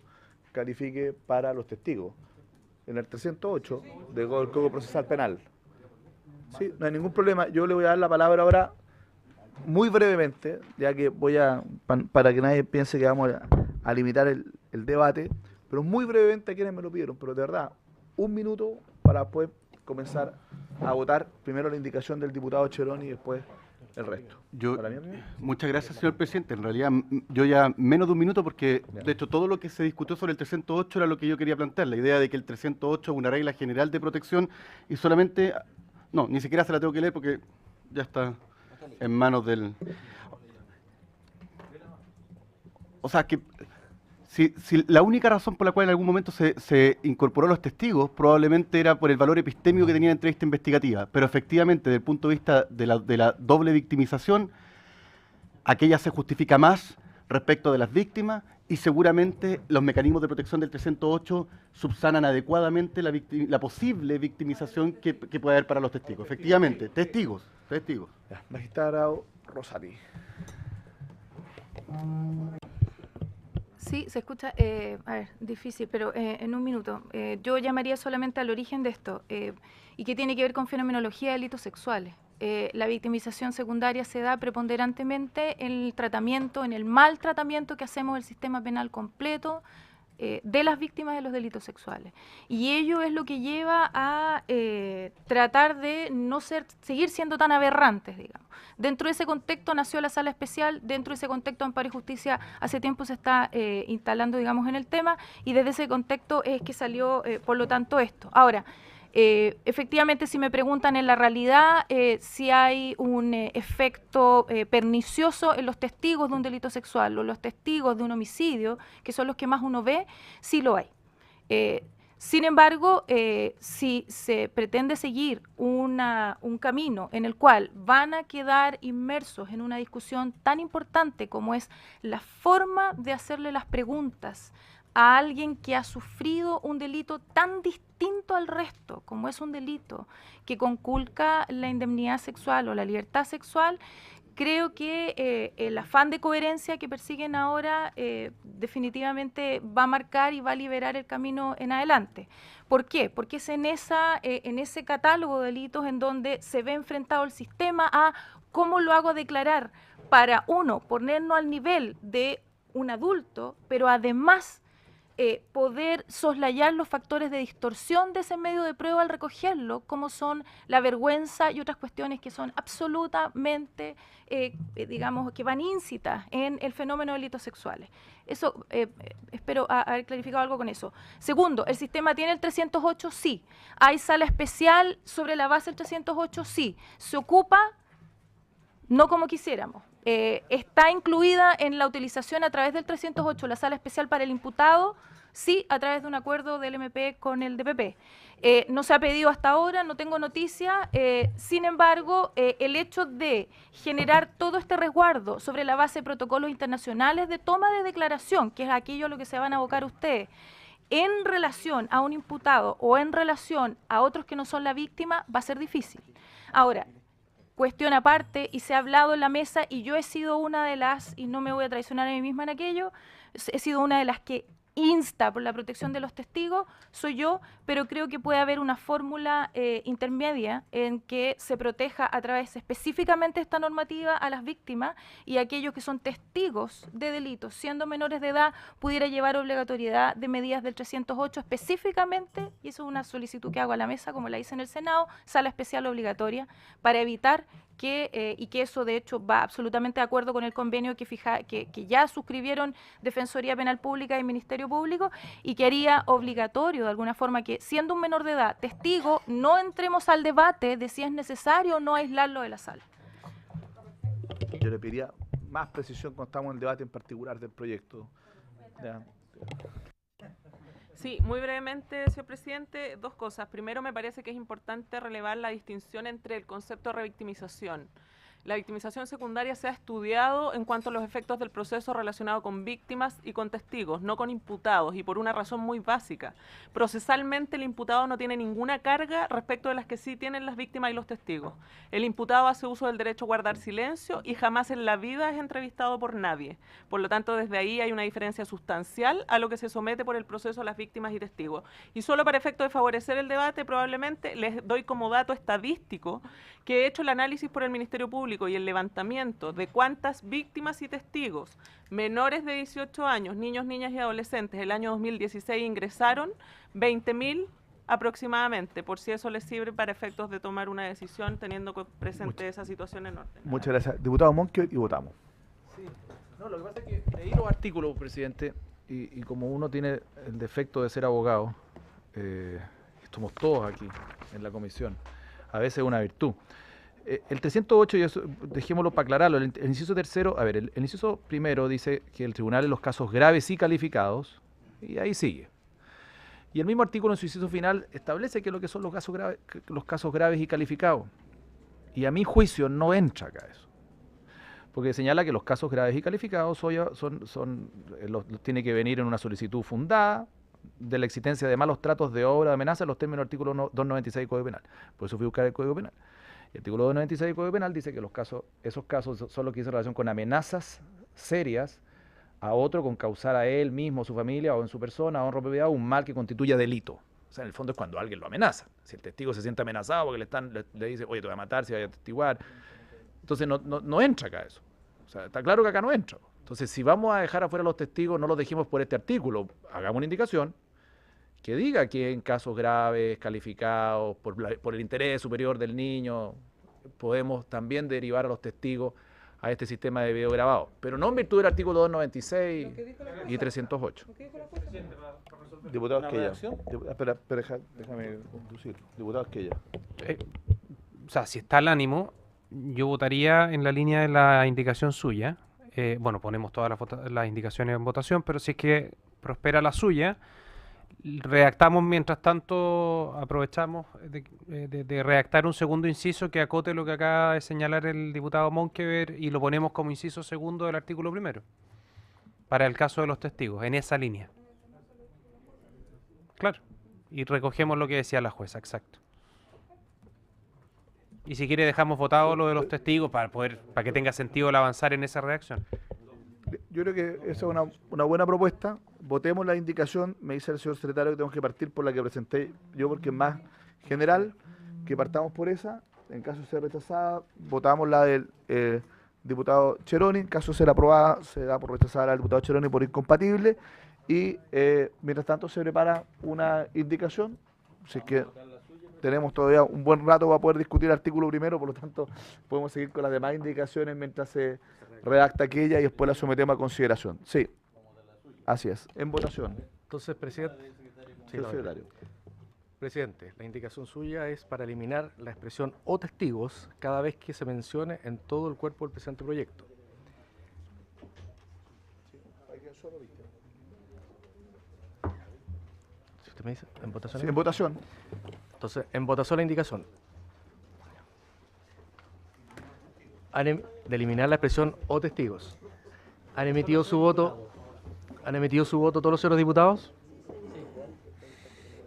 califique para los testigos. En el 308 del Código Procesal Penal. Sí, no hay ningún problema. Yo le voy a dar la palabra ahora muy brevemente, ya que para que nadie piense que vamos a limitar el debate, pero muy brevemente a quienes me lo pidieron, pero de verdad, 1 minuto para poder comenzar a votar. Primero la indicación del diputado Cherón y después el resto. Muchas gracias, señor presidente. En realidad, yo ya menos de 1 minuto, porque de hecho todo lo que se discutió sobre el 308 era lo que yo quería plantear, la idea de que el 308 es una regla general de protección y solamente, no, ni siquiera se la tengo que leer porque ya está en manos del... O sea, que si la única razón por la cual en algún momento se incorporó a los testigos probablemente era por el valor epistémico que tenía la entrevista investigativa, pero efectivamente desde el punto de vista de la doble victimización, aquella se justifica más respecto de las víctimas y seguramente los mecanismos de protección del 308 subsanan adecuadamente la posible victimización que puede haber para los testigos. Efectivamente, testigos. Ya, magistrado Rosati. Sí, se escucha, a ver, difícil, pero en un minuto. Yo llamaría solamente al origen de esto, y que tiene que ver con fenomenología de delitos sexuales. La victimización secundaria se da preponderantemente en el tratamiento, en el mal tratamiento que hacemos del sistema penal completo de las víctimas de los delitos sexuales. Y ello es lo que lleva a tratar de no seguir siendo tan aberrantes, digamos. Dentro de ese contexto nació la sala especial, dentro de ese contexto Amparo y Justicia hace tiempo se está instalando, digamos, en el tema, y desde ese contexto es que salió, por lo tanto, esto. Ahora, efectivamente, si me preguntan en la realidad si hay un efecto pernicioso en los testigos de un delito sexual o los testigos de un homicidio, que son los que más uno ve, sí lo hay. Sin embargo, si se pretende seguir un camino en el cual van a quedar inmersos en una discusión tan importante como es la forma de hacerle las preguntas a alguien que ha sufrido un delito tan distinto al resto, como es un delito que conculca la indemnidad sexual o la libertad sexual, creo que el afán de coherencia que persiguen ahora definitivamente va a marcar y va a liberar el camino en adelante. ¿Por qué? Porque es en ese catálogo de delitos en donde se ve enfrentado el sistema a cómo lo hago declarar para, uno, ponernos al nivel de un adulto, pero además poder soslayar los factores de distorsión de ese medio de prueba al recogerlo, como son la vergüenza y otras cuestiones que son absolutamente, digamos, que van íncitas en el fenómeno de delitos sexuales. Eso, espero haber clarificado algo con eso. Segundo, ¿el sistema tiene el 308? Sí. ¿Hay sala especial sobre la base del 308? Sí. ¿Se ocupa? No como quisiéramos. ¿Está incluida en la utilización a través del 308 la sala especial para el imputado? Sí, a través de un acuerdo del MP con el DPP. No se ha pedido hasta ahora, no tengo noticia. Sin embargo, el hecho de generar todo este resguardo sobre la base de protocolos internacionales de toma de declaración, que es aquello a lo que se van a abocar ustedes, en relación a un imputado o en relación a otros que no son la víctima, va a ser difícil. Ahora, cuestión aparte, y se ha hablado en la mesa, y yo he sido una de las, y no me voy a traicionar a mí misma en aquello, he sido una de las que insta por la protección de los testigos, soy yo, pero creo que puede haber una fórmula intermedia en que se proteja a través específicamente de esta normativa a las víctimas, y aquellos que son testigos de delitos, siendo menores de edad, pudiera llevar obligatoriedad de medidas del 308 específicamente, y eso es una solicitud que hago a la mesa, como la hice en el Senado, sala especial obligatoria, para evitar que, y que eso de hecho va absolutamente de acuerdo con el convenio que ya suscribieron Defensoría Penal Pública y Ministerio Público, y que haría obligatorio de alguna forma que, siendo un menor de edad testigo, no entremos al debate de si es necesario o no aislarlo de la sala. Yo le pediría más precisión cuando estamos en el debate en particular del proyecto. Ya. Sí, muy brevemente, señor presidente, dos cosas. Primero, me parece que es importante relevar la distinción entre el concepto de revictimización. La victimización secundaria se ha estudiado en cuanto a los efectos del proceso relacionado con víctimas y con testigos, no con imputados, y por una razón muy básica. Procesalmente el imputado no tiene ninguna carga respecto de las que sí tienen las víctimas y los testigos. El imputado hace uso del derecho a guardar silencio y jamás en la vida es entrevistado por nadie. Por lo tanto, desde ahí hay una diferencia sustancial a lo que se somete por el proceso a las víctimas y testigos. Y solo para efecto de favorecer el debate, probablemente les doy como dato estadístico que he hecho el análisis por el Ministerio Público y el levantamiento de cuántas víctimas y testigos menores de 18 años, niños, niñas y adolescentes, el año 2016 ingresaron, 20.000 aproximadamente, por si eso les sirve para efectos de tomar una decisión teniendo presente esa situación en orden. Muchas gracias. Diputado Monque, y votamos. Sí. No, lo que pasa es que leí los artículos, presidente, y como uno tiene el defecto de ser abogado, estamos todos aquí en la comisión, a veces es una virtud. El 308, y eso, dejémoslo para aclararlo, el inciso tercero, a ver, el inciso primero dice que el tribunal en los casos graves y calificados, y ahí sigue. Y el mismo artículo en su inciso final establece que lo que son los casos graves y calificados. Y a mi juicio no entra acá eso. porque señala que los casos graves y calificados los tiene que venir en una solicitud fundada de la existencia de malos tratos de obra o de amenaza en los términos del artículo 296 del Código Penal. Por eso fui a buscar el Código Penal. El artículo 296 del Código Penal dice que esos casos son los que dicen relación con amenazas serias a otro con causar a él mismo, su familia o en su persona, honra o propiedad, un mal que constituya delito. O sea, en el fondo es cuando alguien lo amenaza. Si el testigo se siente amenazado porque le dice, oye, te voy a matar si vaya a testiguar. Entonces no entra acá eso. O sea, está claro que acá no entra. Entonces, si vamos a dejar afuera a los testigos, no los dejemos por este artículo. Hagamos una indicación que diga que en casos graves, calificados, por el interés superior del niño, podemos también derivar a los testigos a este sistema de video grabado, pero no en virtud del artículo 296 y 308. Diputado Esquella. Espera, déjame conducir. Diputado Esquella. O sea, si está el ánimo, yo votaría en la línea de la indicación suya. Bueno, ponemos todas las indicaciones en votación, pero si es que prospera la suya, redactamos mientras tanto, aprovechamos de redactar un segundo inciso que acote lo que acaba de señalar el diputado Monkever y lo ponemos como inciso segundo del artículo primero, para el caso de los testigos, en esa línea. Claro, y recogemos lo que decía la jueza, exacto. Y si quiere dejamos votado lo de los testigos para que tenga sentido el avanzar en esa redacción. Yo creo que esa es una buena propuesta. Votemos la indicación, me dice el señor secretario que tenemos que partir por la que presenté yo porque es más general, que partamos por esa. En caso de ser rechazada, votamos la del diputado Cheroni. En caso de ser aprobada, se da por rechazada al diputado Cheroni por incompatible. Y mientras tanto se prepara una indicación. Así que tenemos todavía un buen rato para poder discutir el artículo primero, por lo tanto podemos seguir con las demás indicaciones mientras se redacta aquella y después la sometemos a consideración. Sí, así es, en votación. Entonces, presidente. Sí, secretario. Presidente, la indicación suya es para eliminar la expresión o testigos cada vez que se mencione en todo el cuerpo del presente proyecto. Si usted me dice, ¿en votación? Sí, en votación. Entonces, en votación la indicación. De eliminar la expresión o testigos. ¿Han emitido su voto? ¿Han emitido su voto todos los señores diputados?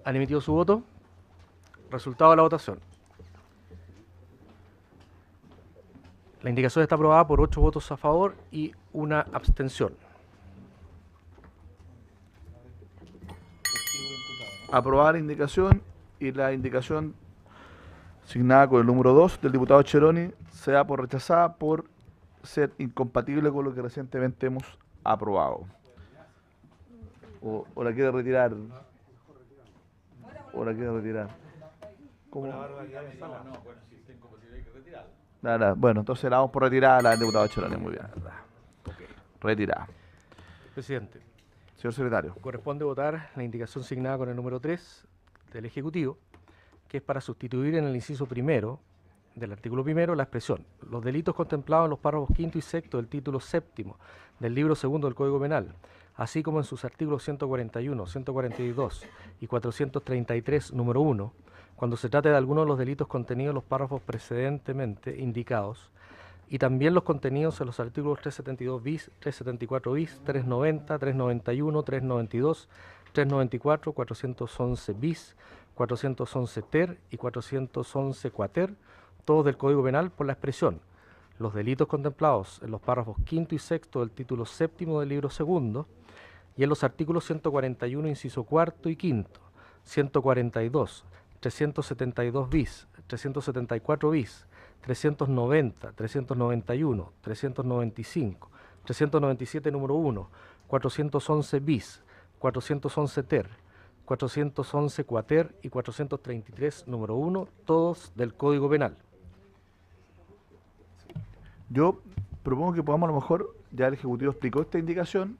¿Han emitido su voto? Resultado de la votación. La indicación está aprobada por 8 votos a favor y 1 abstención. Aprobada la indicación y la indicación asignada con el número 2 del diputado Cheroni se da por rechazada por ser incompatible con lo que recientemente hemos aprobado. ¿O la quiere retirar? ¿O la quiere retirar? ¿Cómo? Nada, bueno, entonces la vamos por retirada la del diputado Cheroni. Muy bien. Retirada. Presidente. Señor secretario. Corresponde votar la indicación asignada con el número 3 del Ejecutivo, que es para sustituir en el inciso primero del artículo primero la expresión los delitos contemplados en los párrafos quinto y sexto del título séptimo del libro segundo del Código Penal, así como en sus artículos 141, 142 y 433, número 1, cuando se trate de alguno de los delitos contenidos en los párrafos precedentemente indicados, y también los contenidos en los artículos 372 bis, 374 bis, 390, 391, 392, 394, 411 bis, 411 ter y 411 quater, todos del Código Penal, por la expresión los delitos contemplados en los párrafos quinto y sexto del título séptimo del libro segundo y en los artículos 141, inciso cuarto y quinto, 142, 372 bis, 374 bis, 390, 391, 395, 397 número 1, 411 bis, 411 ter, 411 quater y 433 número 1, todos del Código Penal. Yo propongo que podamos, a lo mejor, ya el Ejecutivo explicó esta indicación,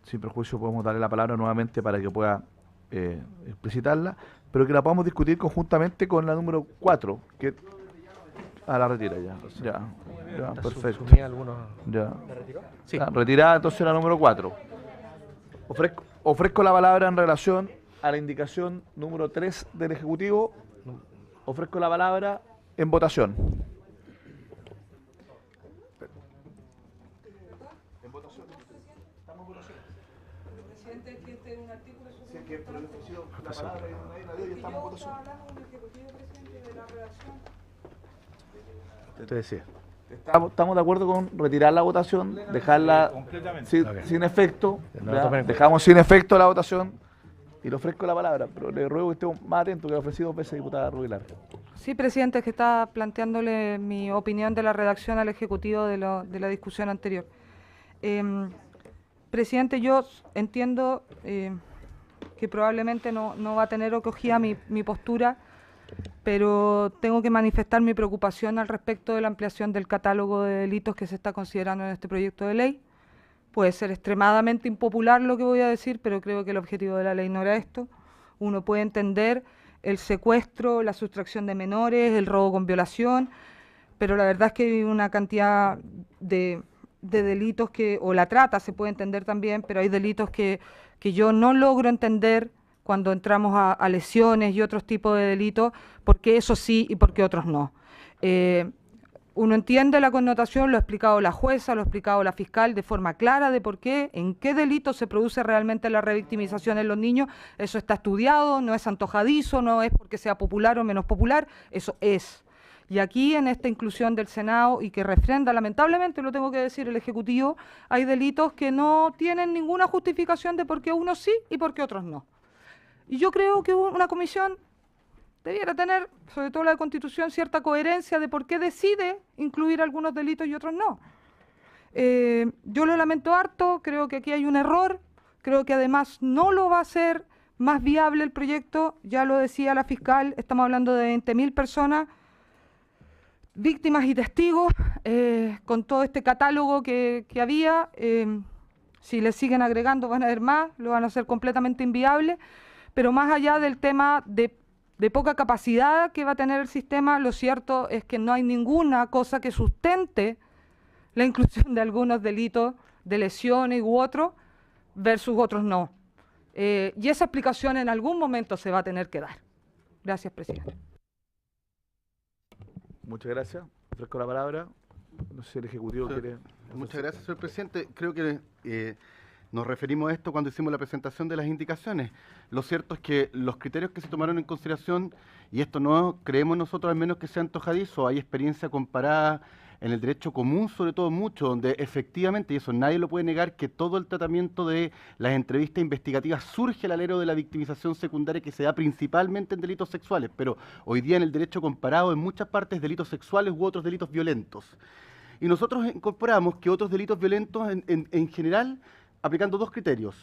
sin perjuicio podemos darle la palabra nuevamente para que pueda explicitarla, pero que la podamos discutir conjuntamente con la número 4, que la retira ya. Ya, perfecto. Ya. Sí. Retirada entonces la número 4. Ofrezco la palabra en relación a la indicación número 3 del Ejecutivo. Ofrezco la palabra en votación. votación. Te decía. Estamos de acuerdo con retirar la votación, dejarla sin efecto. Dejamos sin efecto la votación y le ofrezco la palabra, pero le ruego que estemos más atentos, que le ofrecí 2 veces, diputada Rubilar. Sí, presidente, es que estaba planteándole mi opinión de la redacción al Ejecutivo de la discusión anterior. Presidente, yo entiendo que probablemente no va a tener acogida mi postura, pero tengo que manifestar mi preocupación al respecto de la ampliación del catálogo de delitos que se está considerando en este proyecto de ley. Puede ser extremadamente impopular lo que voy a decir, pero creo que el objetivo de la ley no era esto. Uno puede entender el secuestro, la sustracción de menores, el robo con violación, pero la verdad es que hay una cantidad de delitos o la trata se puede entender también, pero hay delitos que yo no logro entender cuando entramos a lesiones y otros tipos de delitos, porque eso sí y porque otros no. Uno entiende la connotación, lo ha explicado la jueza, lo ha explicado la fiscal de forma clara de por qué, en qué delito se produce realmente la revictimización en los niños. Eso está estudiado, no es antojadizo, no es porque sea popular o menos popular, eso es. Y aquí en esta inclusión del Senado y que refrenda, lamentablemente lo tengo que decir, el Ejecutivo, hay delitos que no tienen ninguna justificación de por qué unos sí y por qué otros no. Y yo creo que una comisión debiera tener, sobre todo la de Constitución, cierta coherencia de por qué decide incluir algunos delitos y otros no. Yo lo lamento harto, creo que aquí hay un error, creo que además no lo va a hacer más viable el proyecto, ya lo decía la fiscal, estamos hablando de 20.000 personas, víctimas y testigos, con todo este catálogo que había, si le siguen agregando van a haber más, lo van a hacer completamente inviable, pero más allá del tema de poca capacidad que va a tener el sistema, lo cierto es que no hay ninguna cosa que sustente la inclusión de algunos delitos de lesiones u otros versus otros no. Y esa explicación en algún momento se va a tener que dar. Gracias, presidente. Muchas gracias. Ofrezco la palabra. No sé si el Ejecutivo quiere... Muchas gracias, señor presidente. Creo que nos referimos a esto cuando hicimos la presentación de las indicaciones. Lo cierto es que los criterios que se tomaron en consideración, y esto no creemos nosotros al menos que sea antojadizo, hay experiencia comparada en el derecho común, sobre todo mucho, donde efectivamente, y eso nadie lo puede negar, que todo el tratamiento de las entrevistas investigativas surge al alero de la victimización secundaria que se da principalmente en delitos sexuales, pero hoy día en el derecho comparado en muchas partes delitos sexuales u otros delitos violentos. Y nosotros incorporamos que otros delitos violentos en general, aplicando 2 criterios.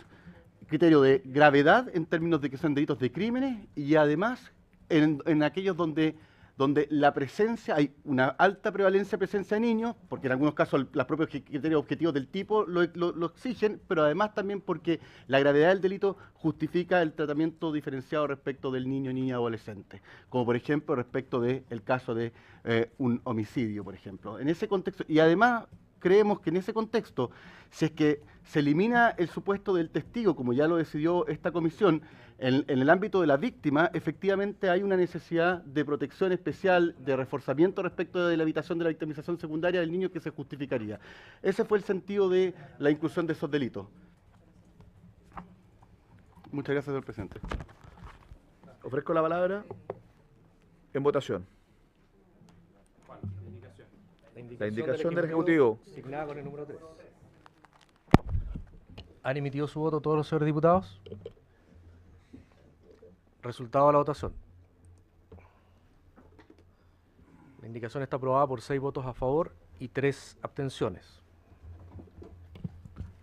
Criterio de gravedad en términos de que son delitos de crímenes y además en aquellos donde la presencia, hay una alta prevalencia de presencia de niños, porque en algunos casos los propios criterios objetivos del tipo lo exigen, pero además también porque la gravedad del delito justifica el tratamiento diferenciado respecto del niño, niña, adolescente, como por ejemplo respecto del caso de un homicidio, por ejemplo. En ese contexto, y además creemos que en ese contexto, si es que se elimina el supuesto del testigo, como ya lo decidió esta comisión, en el ámbito de la víctima, efectivamente hay una necesidad de protección especial, de reforzamiento respecto de la evitación de la victimización secundaria del niño que se justificaría. Ese fue el sentido de la inclusión de esos delitos. Muchas gracias, señor presidente. Ofrezco la palabra en votación. La indicación del Ejecutivo. Asignada con el número 3. ¿Han emitido su voto todos los señores diputados? Resultado de la votación. La indicación está aprobada por 6 votos a favor y 3 abstenciones.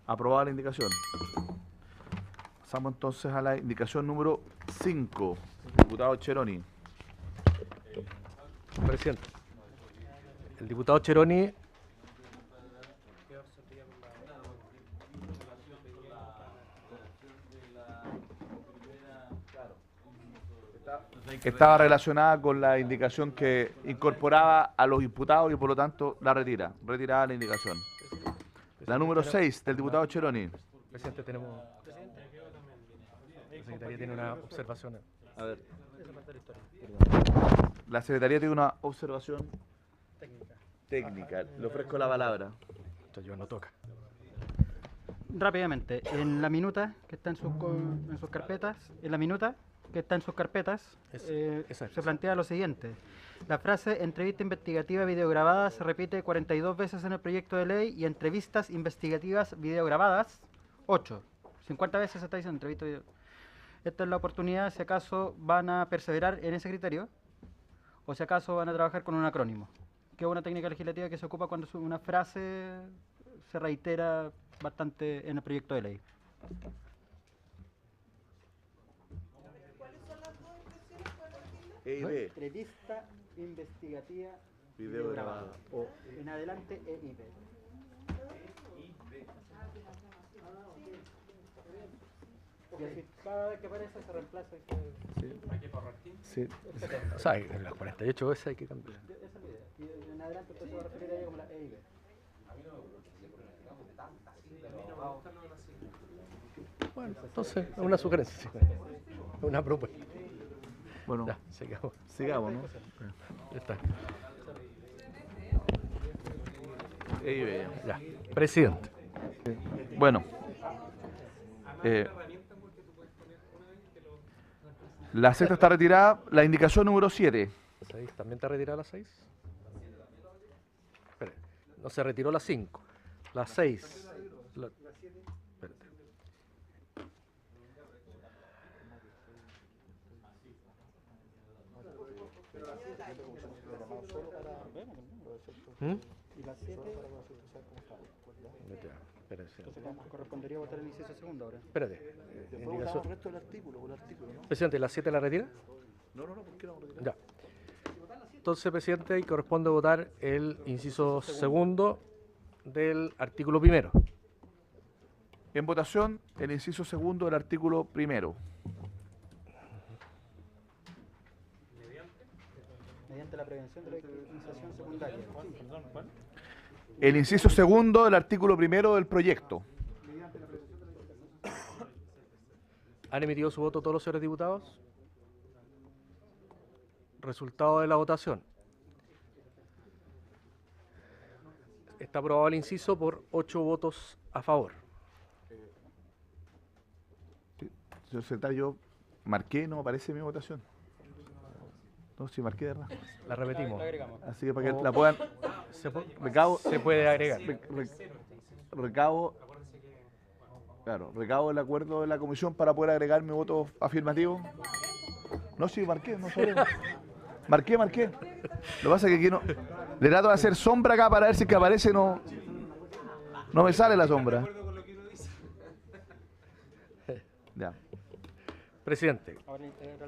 Aprobada la indicación. Pasamos entonces a la indicación número 5. Diputado Cheroni. Presidente. El diputado Cheroni estaba relacionada con la indicación que incorporaba a los imputados y por lo tanto la retira. Retirada la indicación. La número 6 del diputado Cheroni. Presidente, tenemos... La Secretaría tiene una observación. A ver. La Secretaría tiene una observación técnica. Le ofrezco la palabra. Esto yo no toca. Rápidamente, en la minuta que está en sus carpetas, en la minuta que está en sus carpetas, se plantea lo siguiente. La frase entrevista investigativa videograbada se repite 42 veces en el proyecto de ley y entrevistas investigativas videograbadas 8. 50 veces se está diciendo entrevista video. Esta es la oportunidad si acaso van a perseverar en ese criterio o si acaso van a trabajar con un acrónimo, que es una técnica legislativa que se ocupa cuando una frase se reitera bastante en el proyecto de ley. Entrevista investigativa videograbada o en adelante EIB. Y así cada vez que aparece se reemplaza. ¿Hay que correr? Sí. O sea, en las 48 veces hay que cambiar. Esa es la idea. Y en adelante usted se va a referir a ella como la EIB. Bueno, entonces, es una sugerencia, es una propuesta. Bueno, ya, sigamos. Sigamos, ¿no? Ya está. Ya. Presidente. Bueno. La sexta está retirada. La indicación número 7. ¿También está retirada la 6? Espera, no se retiró la 5. La 6. Espérate. Y la 7. Entonces correspondería votar el inciso segundo ahora. Espérate. Votamos el resto del artículo, ¿no? Presidente, ¿la 7 la retira? No, ¿por qué no retirar? Ya. Entonces, presidente, y corresponde votar el inciso segundo del artículo primero. En votación, el inciso segundo del artículo primero. Mediante la prevención de la victimización secundaria. El inciso segundo del artículo primero del proyecto. ¿Han emitido su voto todos los señores diputados? Resultado de la votación. Está aprobado el inciso por 8 votos a favor. Señor secretario, marqué, no aparece mi votación. No, sí, marqué de verdad. La repetimos. Así que para que la puedan... Se puede agregar. Recabo el acuerdo de la comisión para poder agregar mi voto afirmativo. No, sí, marqué, no sabía. Marqué. Lo que pasa es que aquí no... Le trato de hacer sombra acá para ver si que aparece, no me sale la sombra. Ya. Presidente,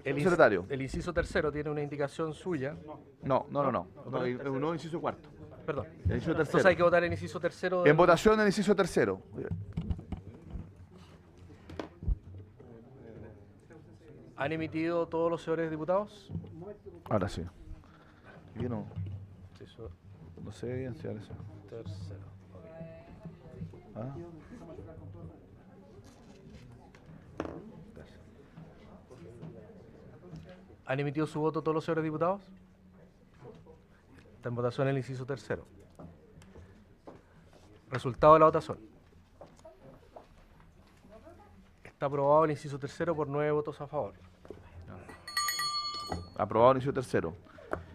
el inciso tercero tiene una indicación suya. No, es un nuevo inciso cuarto. Perdón. El inciso tercero. Entonces hay que votar el inciso tercero. En votación el inciso tercero. ¿Han emitido todos los señores diputados? Ahora sí. Aquí no sé evidenciar eso. Tercero. ¿Ah? ¿Han emitido su voto todos los señores diputados? Está en votación el inciso tercero. Resultado de la votación. Está aprobado el inciso tercero por 9 votos a favor. Aprobado el inciso tercero.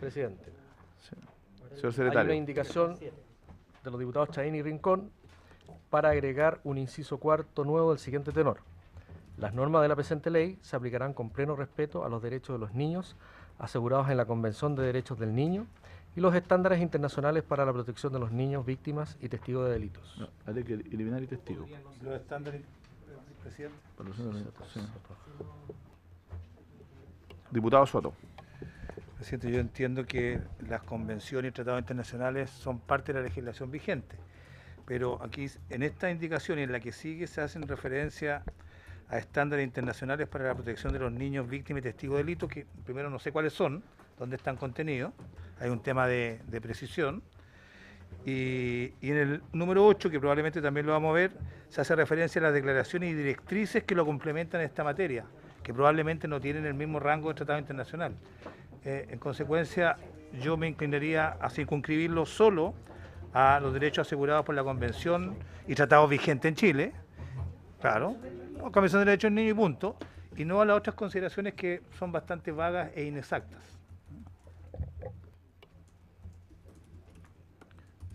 Presidente. Sí. Señor secretario. Hay una indicación de los diputados Chaín y Rincón para agregar un inciso cuarto nuevo del siguiente tenor. Las normas de la presente ley se aplicarán con pleno respeto a los derechos de los niños asegurados en la Convención de Derechos del Niño y los estándares internacionales para la protección de los niños víctimas y testigos de delitos. No, hay que eliminar y testigo. Los estándares, presidente. Sí. Diputado Soto. Presidente, yo entiendo que las convenciones y tratados internacionales son parte de la legislación vigente, pero aquí en esta indicación y en la que sigue se hacen referencia a estándares internacionales para la protección de los niños víctimas y testigos de delitos, que primero no sé cuáles son, dónde están contenidos, hay un tema de precisión, y en el número 8, que probablemente también lo vamos a ver, se hace referencia a las declaraciones y directrices que lo complementan en esta materia, que probablemente no tienen el mismo rango de tratado internacional. En consecuencia, yo me inclinaría a circunscribirlo solo a los derechos asegurados por la Convención y tratados vigentes en Chile, claro, Convención de Derechos del Niño y punto, y no a las otras consideraciones que son bastante vagas e inexactas.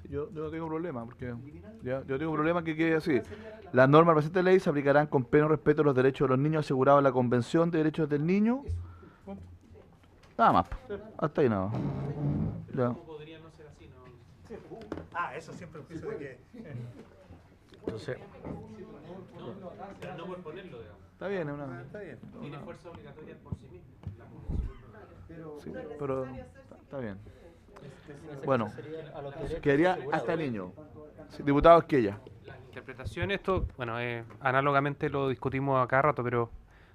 Yo no tengo problema, porque yo tengo problema que quede así. Las normas de la presente ley se aplicarán con pleno respeto a los derechos de los niños asegurados en la Convención de Derechos del Niño. Nada más. Hasta ahí nada. Ya. Eso siempre es juicio de que... Entonces, Pero no por ponerlo, digamos. Está bien, es una... Está bien. Tiene fuerza obligatoria por sí mismo. Sí, pero está bien. Bueno, quedaría hasta niño. Sí, diputado Esquella. La interpretación, esto, bueno, análogamente lo discutimos a cada rato, pero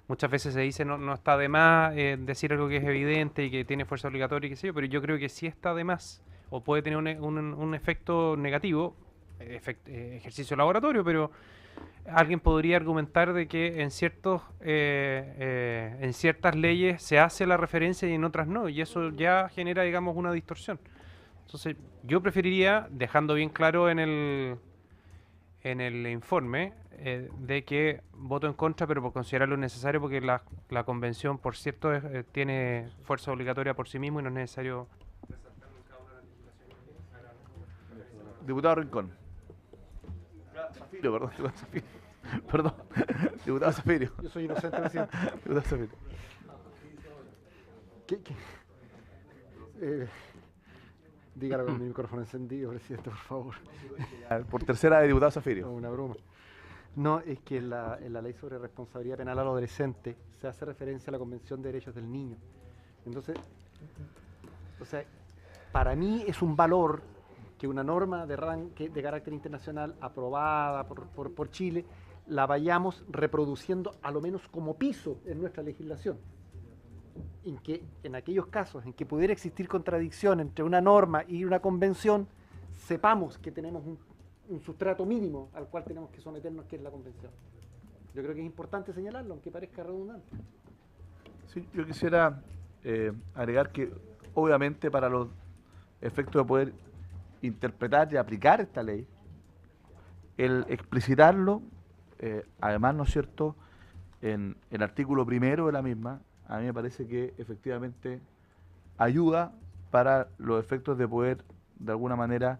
muchas veces se dice no está de más decir algo que es evidente y que tiene fuerza obligatoria y qué sé yo, pero yo creo que sí está de más, o puede tener un efecto negativo, ejercicio laboratorio, pero alguien podría argumentar de que en ciertas leyes se hace la referencia y en otras no, y eso ya genera, digamos, una distorsión. Entonces, yo preferiría, dejando bien claro en el informe, de que voto en contra, pero por considerarlo necesario, porque la convención, por cierto, tiene fuerza obligatoria por sí mismo y no es necesario. Diputado Rincón. Zafirio, perdón, diputado Zafirio. Perdón, diputado Zafirio. Yo soy inocente, presidente. Diputado Zafirio. Dígalo con mi micrófono encendido, presidente, por favor. Por tercera de diputado Zafirio. No, una broma. No, es que en la ley sobre responsabilidad penal al adolescente se hace referencia a la Convención de Derechos del Niño. Entonces, o sea, para mí es un valor que una norma de carácter internacional aprobada por Chile la vayamos reproduciendo a lo menos como piso en nuestra legislación. En aquellos casos en que pudiera existir contradicción entre una norma y una convención, sepamos que tenemos un sustrato mínimo al cual tenemos que someternos, que es la convención. Yo creo que es importante señalarlo, aunque parezca redundante. Sí, yo quisiera agregar que, obviamente, para los efectos de poder interpretar y aplicar esta ley, el explicitarlo, además, ¿no es cierto?, en el artículo primero de la misma, a mí me parece que efectivamente ayuda para los efectos de poder, de alguna manera,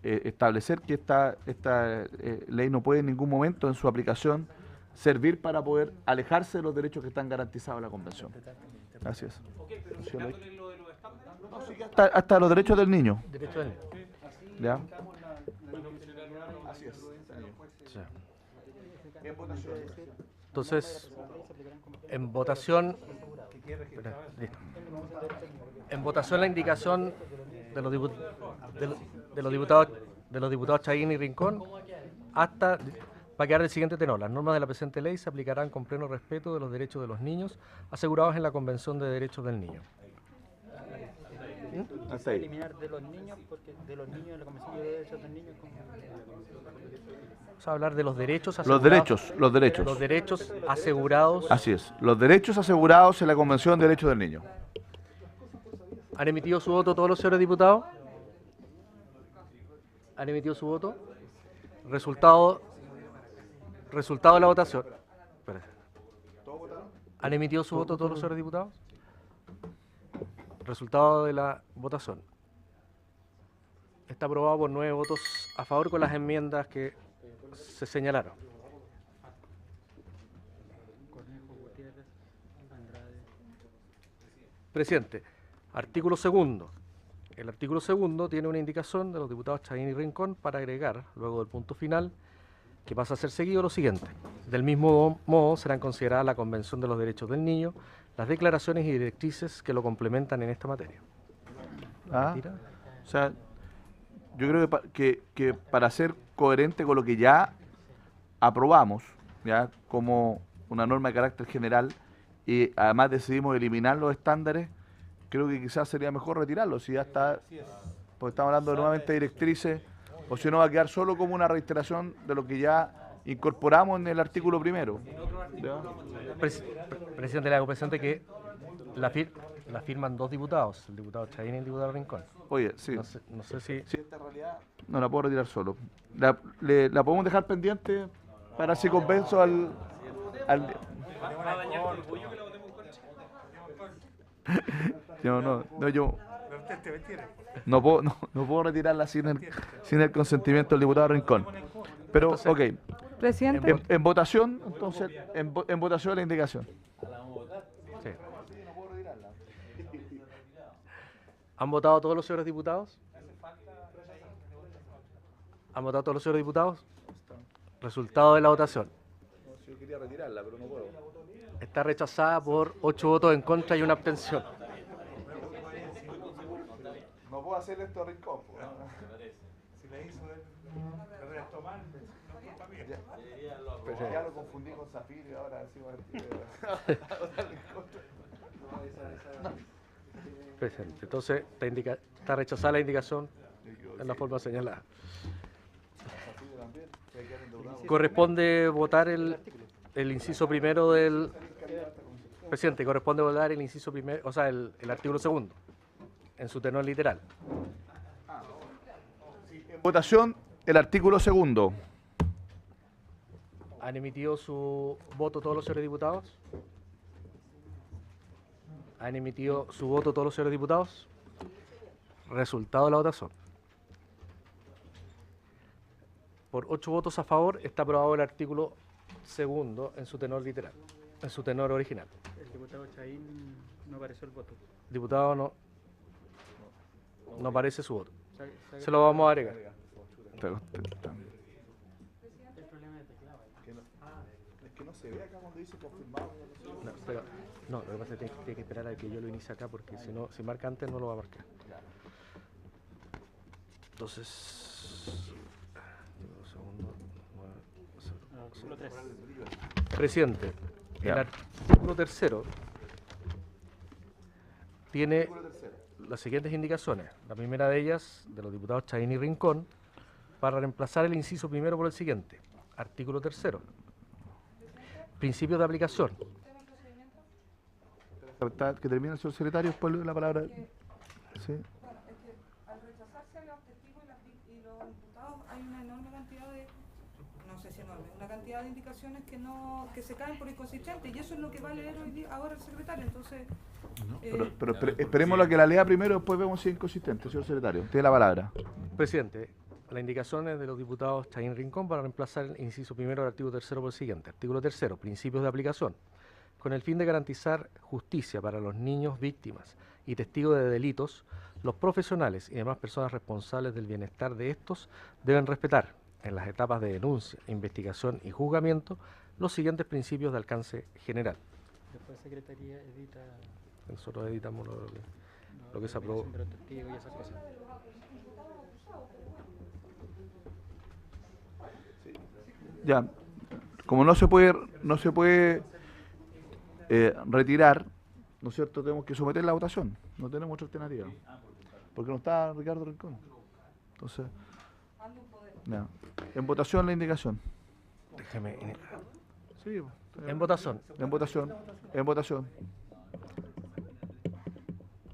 establecer que esta ley no puede en ningún momento en su aplicación servir para poder alejarse de los derechos que están garantizados en la Convención. Gracias. Hasta los derechos del niño. Derecho del niño. ¿Ya? Así es. Sí. Entonces, en votación, la indicación de los diputados Chayín y Rincón hasta va a quedar el siguiente tenor: las normas de la presente ley se aplicarán con pleno respeto de los derechos de los niños asegurados en la Convención de Derechos del Niño. Hasta ahí. Eliminar de los niños, porque de los niños en la Convención de Derechos del Niño. Vamos a hablar de los derechos asegurados. Los derechos. Los derechos asegurados. Así es, los derechos asegurados en la Convención de Derechos del Niño. ¿Han emitido su voto todos los señores diputados? ¿Han emitido su voto? Resultado de la votación. Espérate. ¿Han emitido su voto todos los señores diputados? Resultado de la votación. Está aprobado por 9 votos a favor con las enmiendas que se señalaron. Presidente, artículo segundo. El artículo segundo tiene una indicación de los diputados Chayín y Rincón para agregar, luego del punto final, que pasa a ser seguido lo siguiente. Del mismo modo serán consideradas la Convención de los Derechos del Niño, las declaraciones y directrices que lo complementan en esta materia. O sea, yo creo que para ser coherente con lo que ya aprobamos, ya como una norma de carácter general, y además decidimos eliminar los estándares, creo que quizás sería mejor retirarlo, si ya está, porque estamos hablando nuevamente de directrices, o si no va a quedar solo como una reiteración de lo que ya incorporamos en el artículo primero. Presidente, le hago presente que la firman 2 diputados, el diputado Chayín y el diputado Rincón. Oye, sí. No sé si... esta realidad no la puedo retirar solo. La podemos dejar pendiente para si convenzo al... yo no puedo retirarla sin el consentimiento del diputado Rincón. Pero, ok. Presidente. En votación, entonces, en votación la indicación. Sí. ¿Han votado todos los señores diputados? ¿Han votado todos los señores diputados? Resultado de la votación. Yo quería retirarla, pero no puedo. Está rechazada por 8 votos en contra y una abstención. No puedo hacer esto a Rincón. Si le hizo el resto mal, no culpa mía. Pero ya lo confundí con Zafir y ahora decimos Presente. Entonces, está rechazada la indicación en la forma señalada. Corresponde votar el inciso primero del... Presidente, corresponde votar el inciso primero, o sea, el artículo segundo, en su tenor literal. En votación, el artículo segundo. ¿Han emitido su voto todos los señores diputados? ¿Han emitido su voto todos los señores diputados? Resultado de la votación. Por 8 votos a favor está aprobado el artículo segundo en su tenor literal, en su tenor original. El diputado Chaín no apareció el voto. Diputado no aparece su voto. Se lo vamos a agregar. Es que no se ve acá cuando dice confirmado. No, lo que pasa es que tiene que esperar a que yo lo inicie acá, porque si marca antes no lo va a marcar. Entonces, presidente, el artículo tercero tiene las siguientes indicaciones. La primera de ellas, de los diputados Chaín y Rincón, para reemplazar el inciso primero por el siguiente. Artículo tercero. Principios de aplicación. Que termine el señor secretario, después la palabra. Sí. Al rechazarse los testigos y los imputados hay una enorme cantidad de, no sé si enorme, una cantidad de indicaciones que se caen por inconsistentes, y eso es lo que va a leer ahora el secretario. Entonces, pero esperemos a que la lea primero, después vemos si es inconsistente, señor secretario. Tiene la palabra. Presidente, la indicación es de los diputados Chaín y Rincón para reemplazar el inciso primero del artículo tercero por el siguiente. Artículo tercero, principios de aplicación. Con el fin de garantizar justicia para los niños víctimas y testigos de delitos, los profesionales y demás personas responsables del bienestar de estos deben respetar, en las etapas de denuncia, investigación y juzgamiento, los siguientes principios de alcance general. Después la Secretaría edita... Nosotros editamos lo que se aprobó. De los testigos y esas cosas. Ya, como no se puede retirar, ¿no es cierto? Tenemos que someter la votación, no tenemos otra alternativa, porque no está Ricardo Rincón. Entonces, ya. En votación la indicación. Déjeme. Sí, en votación. En votación. En votación.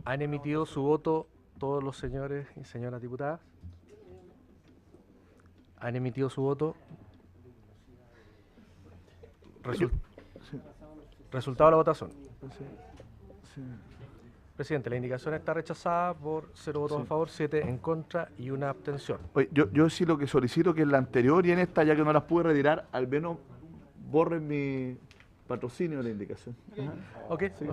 ¿Han emitido su voto todos los señores y señoras diputadas? ¿Han emitido su voto? Resultado de la votación. Presidente, la indicación está rechazada por 0 votos a favor, 7 en contra y una abstención. Oye, yo sí lo que solicito que en la anterior y en esta, ya que no las pude retirar, al menos borren mi patrocinio de la indicación. Ok. Sí.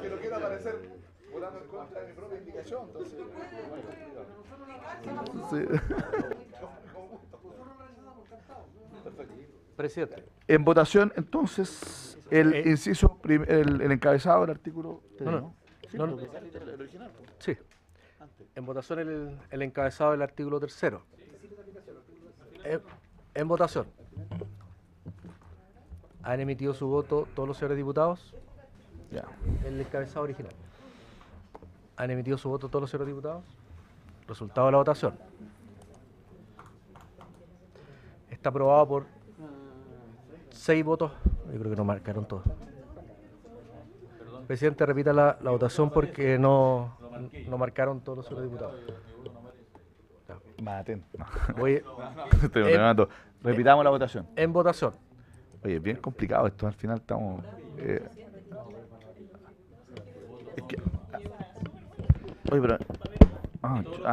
Que no quiero aparecer votando en contra de mi propia indicación, entonces. Presidente. En votación, entonces, el inciso, el encabezado del artículo. Sí. En votación el encabezado del artículo tercero. En votación. ¿Han emitido su voto todos los señores diputados? Ya. El encabezado original. ¿Han emitido su voto todos los señores diputados? Resultado de la votación. Está aprobado por 6 votos. Yo creo que no marcaron todos. Presidente, repita la votación porque no marcaron todos los eurodiputados. Más atento. Oye, Estoy ordenando. Repitamos la votación. En votación. Oye, bien complicado esto. Al final estamos... es que... Oye, pero...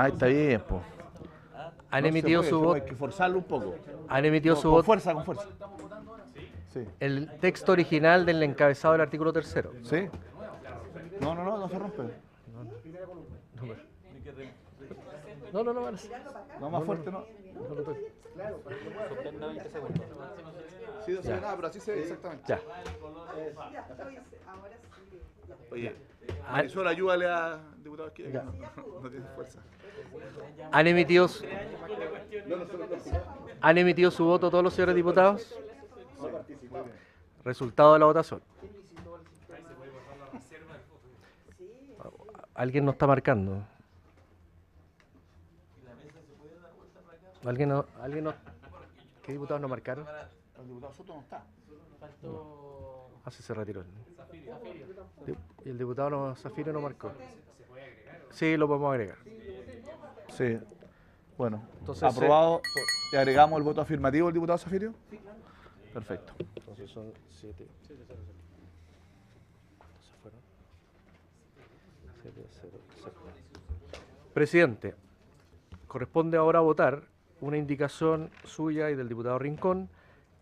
está bien, pues. Han emitido su voto. Hay que forzarlo un poco. Han emitido su voto. Con fuerza. Sí. El texto original del encabezado del artículo 3º. ¿Sí? No se rompe. No, No, más fuerte, no. Suspenda 20 segundos. Sí, no se ve nada, pero así se ve exactamente. Ya. Oye, Marisol, ayúdale a diputados que no tiene fuerza. ¿Han emitido su voto todos los señores diputados? Resultado de la votación. Alguien no está marcando. ¿Alguien no? ¿Qué diputados no marcaron? El diputado Soto no está. Sí, se retiró. Y el diputado Zafiro no marcó. Sí, lo podemos agregar. Sí. Bueno, entonces aprobado. ¿Y agregamos el voto afirmativo del diputado Zafirio? Sí, claro. Perfecto. Entonces son 7. ¿Cuántos se fueron? 7-0. Presidente, corresponde ahora votar una indicación suya y del diputado Rincón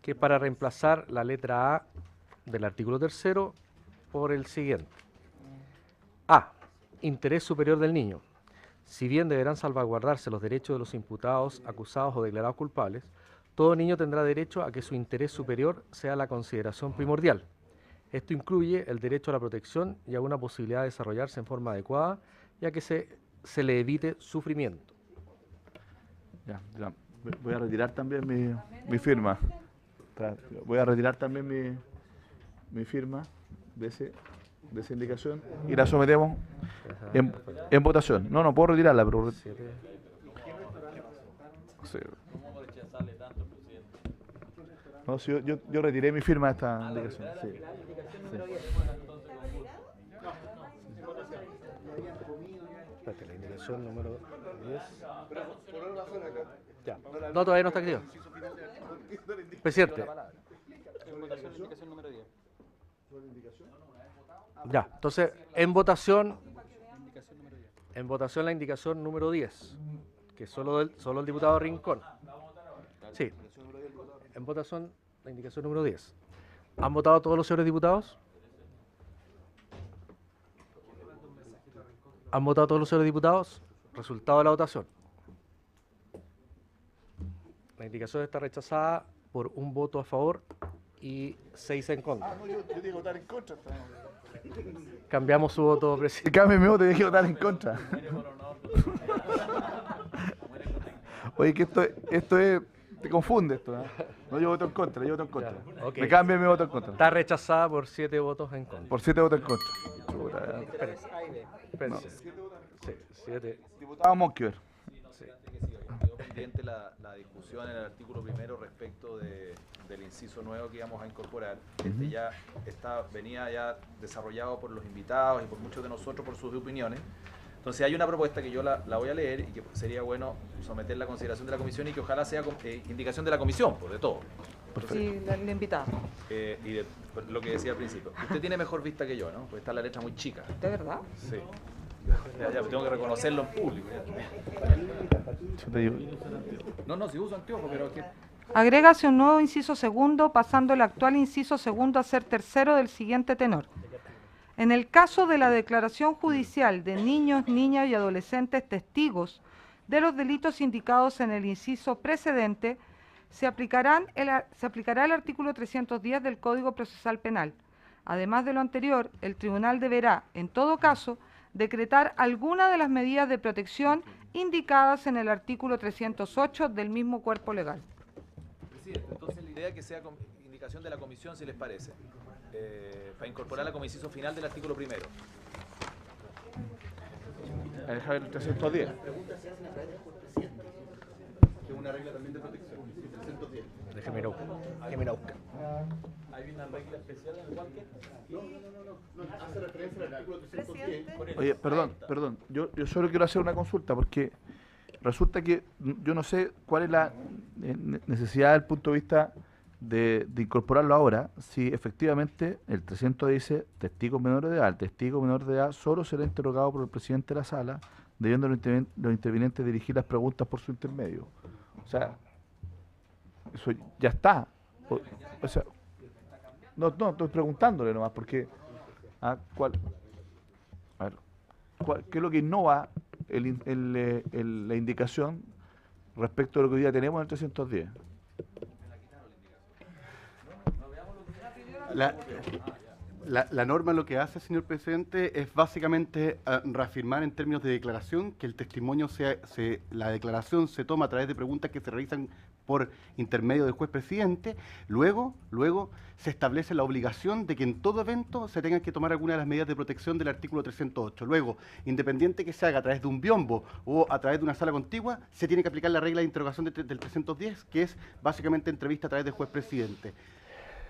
que es para reemplazar la letra A del artículo 3º por el siguiente. A. Interés superior del niño. Si bien deberán salvaguardarse los derechos de los imputados, acusados o declarados culpables, todo niño tendrá derecho a que su interés superior sea la consideración primordial. Esto incluye el derecho a la protección y a una posibilidad de desarrollarse en forma adecuada, ya que se le evite sufrimiento. Ya. Voy a retirar también mi firma. Voy a retirar también mi firma de esa indicación y la sometemos en votación. No puedo retirarla, pero... Sí. No, si yo retiré mi firma de esta indicación. Sí. Espérate, la indicación número 10. Ya. No, todavía no está activo. Presidente. Indicación número 10. Ya, entonces, en votación la indicación número 10, que es solo el diputado Rincón. Sí, en votación la indicación número 10. ¿Han votado todos los señores diputados? ¿Han votado todos los señores diputados? Resultado de la votación. La indicación está rechazada por un voto a favor y 6 en contra. Yo tengo que votar en contra. Cambiamos su voto, presidente. Cambio mi voto, tengo que votar en contra. Oye, que esto es... Te confunde esto, ¿no? No, yo voto en contra, yo voto en contra. Ya, okay. Me cambia mi voto en contra. Está rechazada por 7 votos en contra. Por 7 votos en contra. Espérense. No. Sí, 7. Diputado Monquiver. Sí. Quedó pendiente la discusión en el artículo primero respecto del inciso nuevo que íbamos a incorporar. Este ya venía ya desarrollado por los invitados y por muchos de nosotros por sus opiniones. Entonces hay una propuesta que yo la voy a leer y que sería bueno someterla a consideración de la comisión y que ojalá sea indicación de la comisión, por de todo. Sí, el invitado. Y de lo que decía al principio. Usted tiene mejor vista que yo, ¿no? Porque está la letra muy chica. ¿De verdad? Sí. Ya tengo que reconocerlo en público. No, si uso anteojos, pero que... Agrégase un nuevo inciso segundo, pasando el actual inciso segundo a ser tercero del siguiente tenor. En el caso de la declaración judicial de niños, niñas y adolescentes testigos de los delitos indicados en el inciso precedente, se aplicará el artículo 310 del Código Procesal Penal. Además de lo anterior, el tribunal deberá, en todo caso, decretar alguna de las medidas de protección indicadas en el artículo 308 del mismo cuerpo legal. Presidente, entonces la idea es que sea indicación de la comisión, si les parece, para incorporarla como inciso final del artículo primero. El 310. que es una regla también de protección, 310. Déjeme ir a buscar. ¿Hay una regla especial en el Walker? No, hace referencia al artículo 310. Oye, perdón, yo solo quiero hacer una consulta porque resulta que yo no sé cuál es la necesidad del punto de vista de incorporarlo ahora, si efectivamente el 300 dice testigos menores de edad. El testigo menor de edad solo será interrogado por el presidente de la sala, debiendo los intervinientes dirigir las preguntas por su intermedio. O sea, eso ya está. O sea, no, estoy preguntándole nomás, porque ¿qué es lo que innova la indicación respecto a lo que hoy día tenemos en el 310? La norma lo que hace, señor presidente, es básicamente reafirmar en términos de declaración que el testimonio la declaración se toma a través de preguntas que se realizan por intermedio del juez presidente. Luego se establece la obligación de que en todo evento se tengan que tomar alguna de las medidas de protección del artículo 308. Luego, independiente que se haga a través de un biombo o a través de una sala contigua, se tiene que aplicar la regla de interrogación del 310, que es básicamente entrevista a través del juez presidente.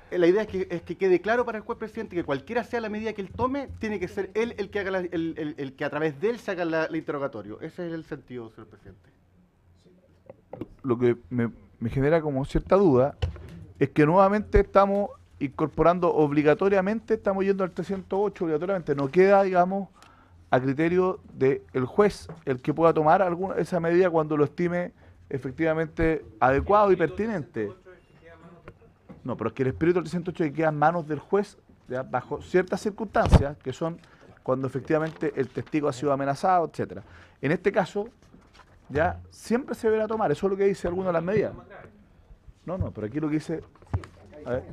La idea es que quede claro para el juez presidente que cualquiera sea la medida que él tome, tiene que ser él el que haga el que a través de él se haga el interrogatorio. Ese es el sentido, señor presidente. Lo que me genera como cierta duda es que nuevamente estamos incorporando obligatoriamente, estamos yendo al 308 obligatoriamente, no queda, digamos, a criterio del juez el que pueda tomar esa medida cuando lo estime efectivamente adecuado y pertinente. No, pero es que el espíritu del 308 queda en manos del juez, ¿ya?, bajo ciertas circunstancias, que son cuando efectivamente el testigo ha sido amenazado, etcétera. En este caso, ya siempre se deberá tomar, eso es lo que dice alguna de las medidas. No, pero aquí lo que dice, a ver,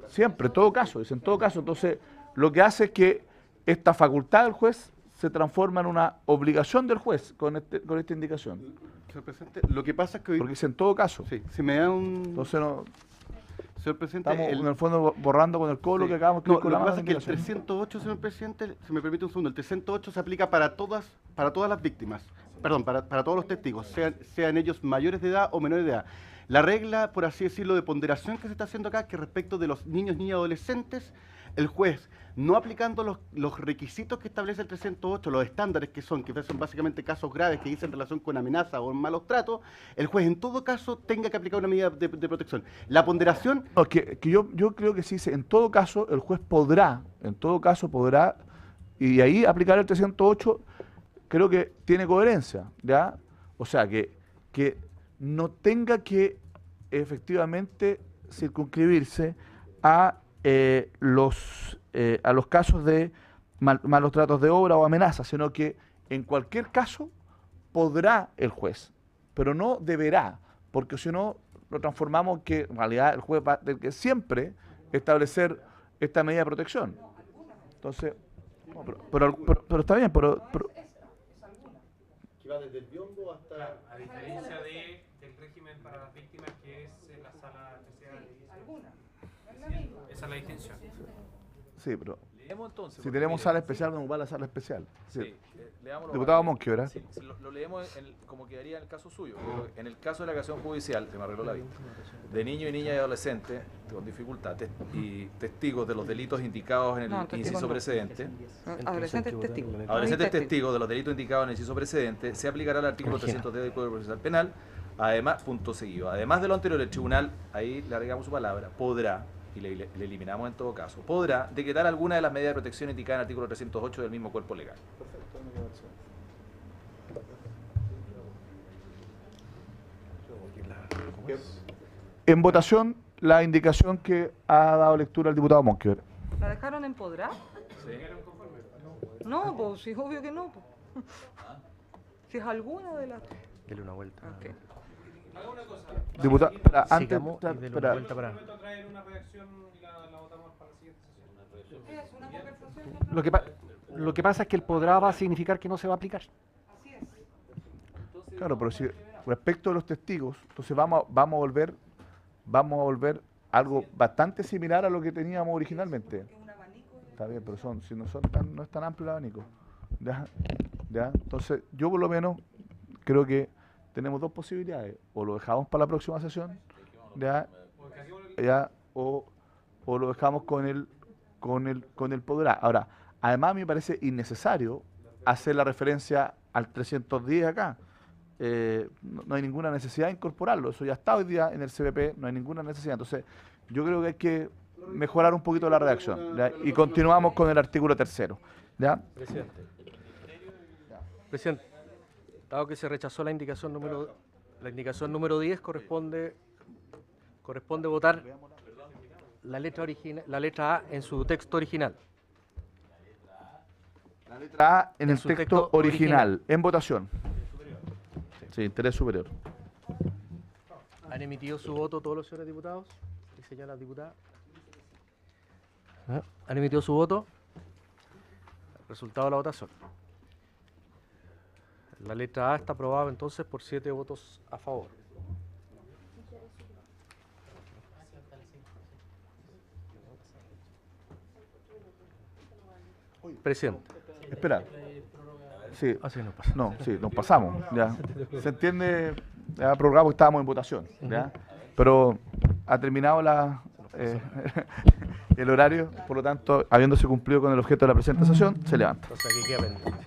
siempre, en todo caso, dice en todo caso. Entonces, lo que hace es que esta facultad del juez se transforma en una obligación del juez con esta indicación. Señor presidente, lo que pasa es que hoy... Porque dice en todo caso. Sí, si me da un... Entonces no... Señor presidente, estamos en el fondo borrando con el codo lo que acabamos de escribir con la mano. Lo que pasa es que el 308, señor presidente, si me permite un segundo, el 308 se aplica para todas las víctimas, perdón, para todos los testigos, sean ellos mayores de edad o menores de edad. La regla, por así decirlo, de ponderación que se está haciendo acá, que respecto de los niños, niñas y adolescentes, el juez, no aplicando los requisitos que establece el 308, los estándares que son básicamente casos graves que dicen relación con amenaza o malos tratos, el juez en todo caso tenga que aplicar una medida de protección. La ponderación... No, que yo creo que sí, en todo caso el juez podrá, y ahí aplicar el 308 creo que tiene coherencia, ¿ya? O sea, que no tenga que efectivamente circunscribirse a los casos de malos tratos de obra o amenazas, sino que en cualquier caso podrá el juez, pero no deberá, porque si no lo transformamos que en realidad el juez va a tener que siempre establecer esta medida de protección. Entonces, no, pero está bien, pero que va desde el biombo hasta... A diferencia del régimen para las víctimas, que es la sala especial. Esa es la distinción. Sí, pero entonces, si tenemos sala especial, vamos a la sala especial. Sí, leámoslo. Diputado Monqui, ¿verdad? Sí, lo leemos como quedaría en el caso suyo. En el caso de la creación judicial, se me arregló la vida, de niños y niñas y adolescentes con dificultad y testigos de los delitos indicados en el inciso precedente. Adolescentes testigos. Adolescentes testigos de los delitos indicados en el inciso precedente, se aplicará el artículo 310 del Código Procesal Penal. Además, punto seguido. Además de lo anterior, el tribunal, ahí le agregamos su palabra, podrá, y le eliminamos en todo caso, podrá decretar alguna de las medidas de protección indicadas en el artículo 308 del mismo cuerpo legal. En votación, la indicación que ha dado lectura el diputado Monqui. ¿La dejaron en podrá? Sí. No, pues sí, es obvio que no. Po. Si es alguna de las... Dele una vuelta. Okay. Haga una cosa. Diputado, antes... Sigamos y dele una vuelta para... traer una redacción y la votamos para la siguiente sesión. Es una conversación. Lo que pasa es que el podrá va a significar que no se va a aplicar. Así es. Claro, pero si respecto a los testigos, entonces vamos a volver algo bastante similar a lo que teníamos originalmente. Está bien, pero si no es tan amplio el abanico. ¿Ya? Entonces, yo por lo menos creo que tenemos dos posibilidades, o lo dejamos para la próxima sesión, o lo dejamos con el podrá. Ahora, además me parece innecesario hacer la referencia al 310 acá. No hay ninguna necesidad de incorporarlo, eso ya está hoy día en el CPP, no hay ninguna necesidad. Entonces, yo creo que hay que mejorar un poquito la redacción, ¿ya? Y continuamos con el artículo 3º. ¿Ya? Presidente, dado que se rechazó la indicación número 10, corresponde votar la letra A en su texto original. La letra A en el texto original, en votación. Sí, interés superior. ¿Han emitido su voto todos los señores diputados y señoras diputadas? ¿Han emitido su voto? Resultado de la votación. La letra A está aprobada entonces por 7 votos a favor. Presidente. Espera. Sí. Así nos pasa. No, sí, nos pasamos. Ya. Se entiende, ya prorrogamos que estábamos en votación. ¿Ya? Pero ha terminado el horario, por lo tanto, habiéndose cumplido con el objeto de la presente sesión, se levanta. Entonces aquí queda pendiente.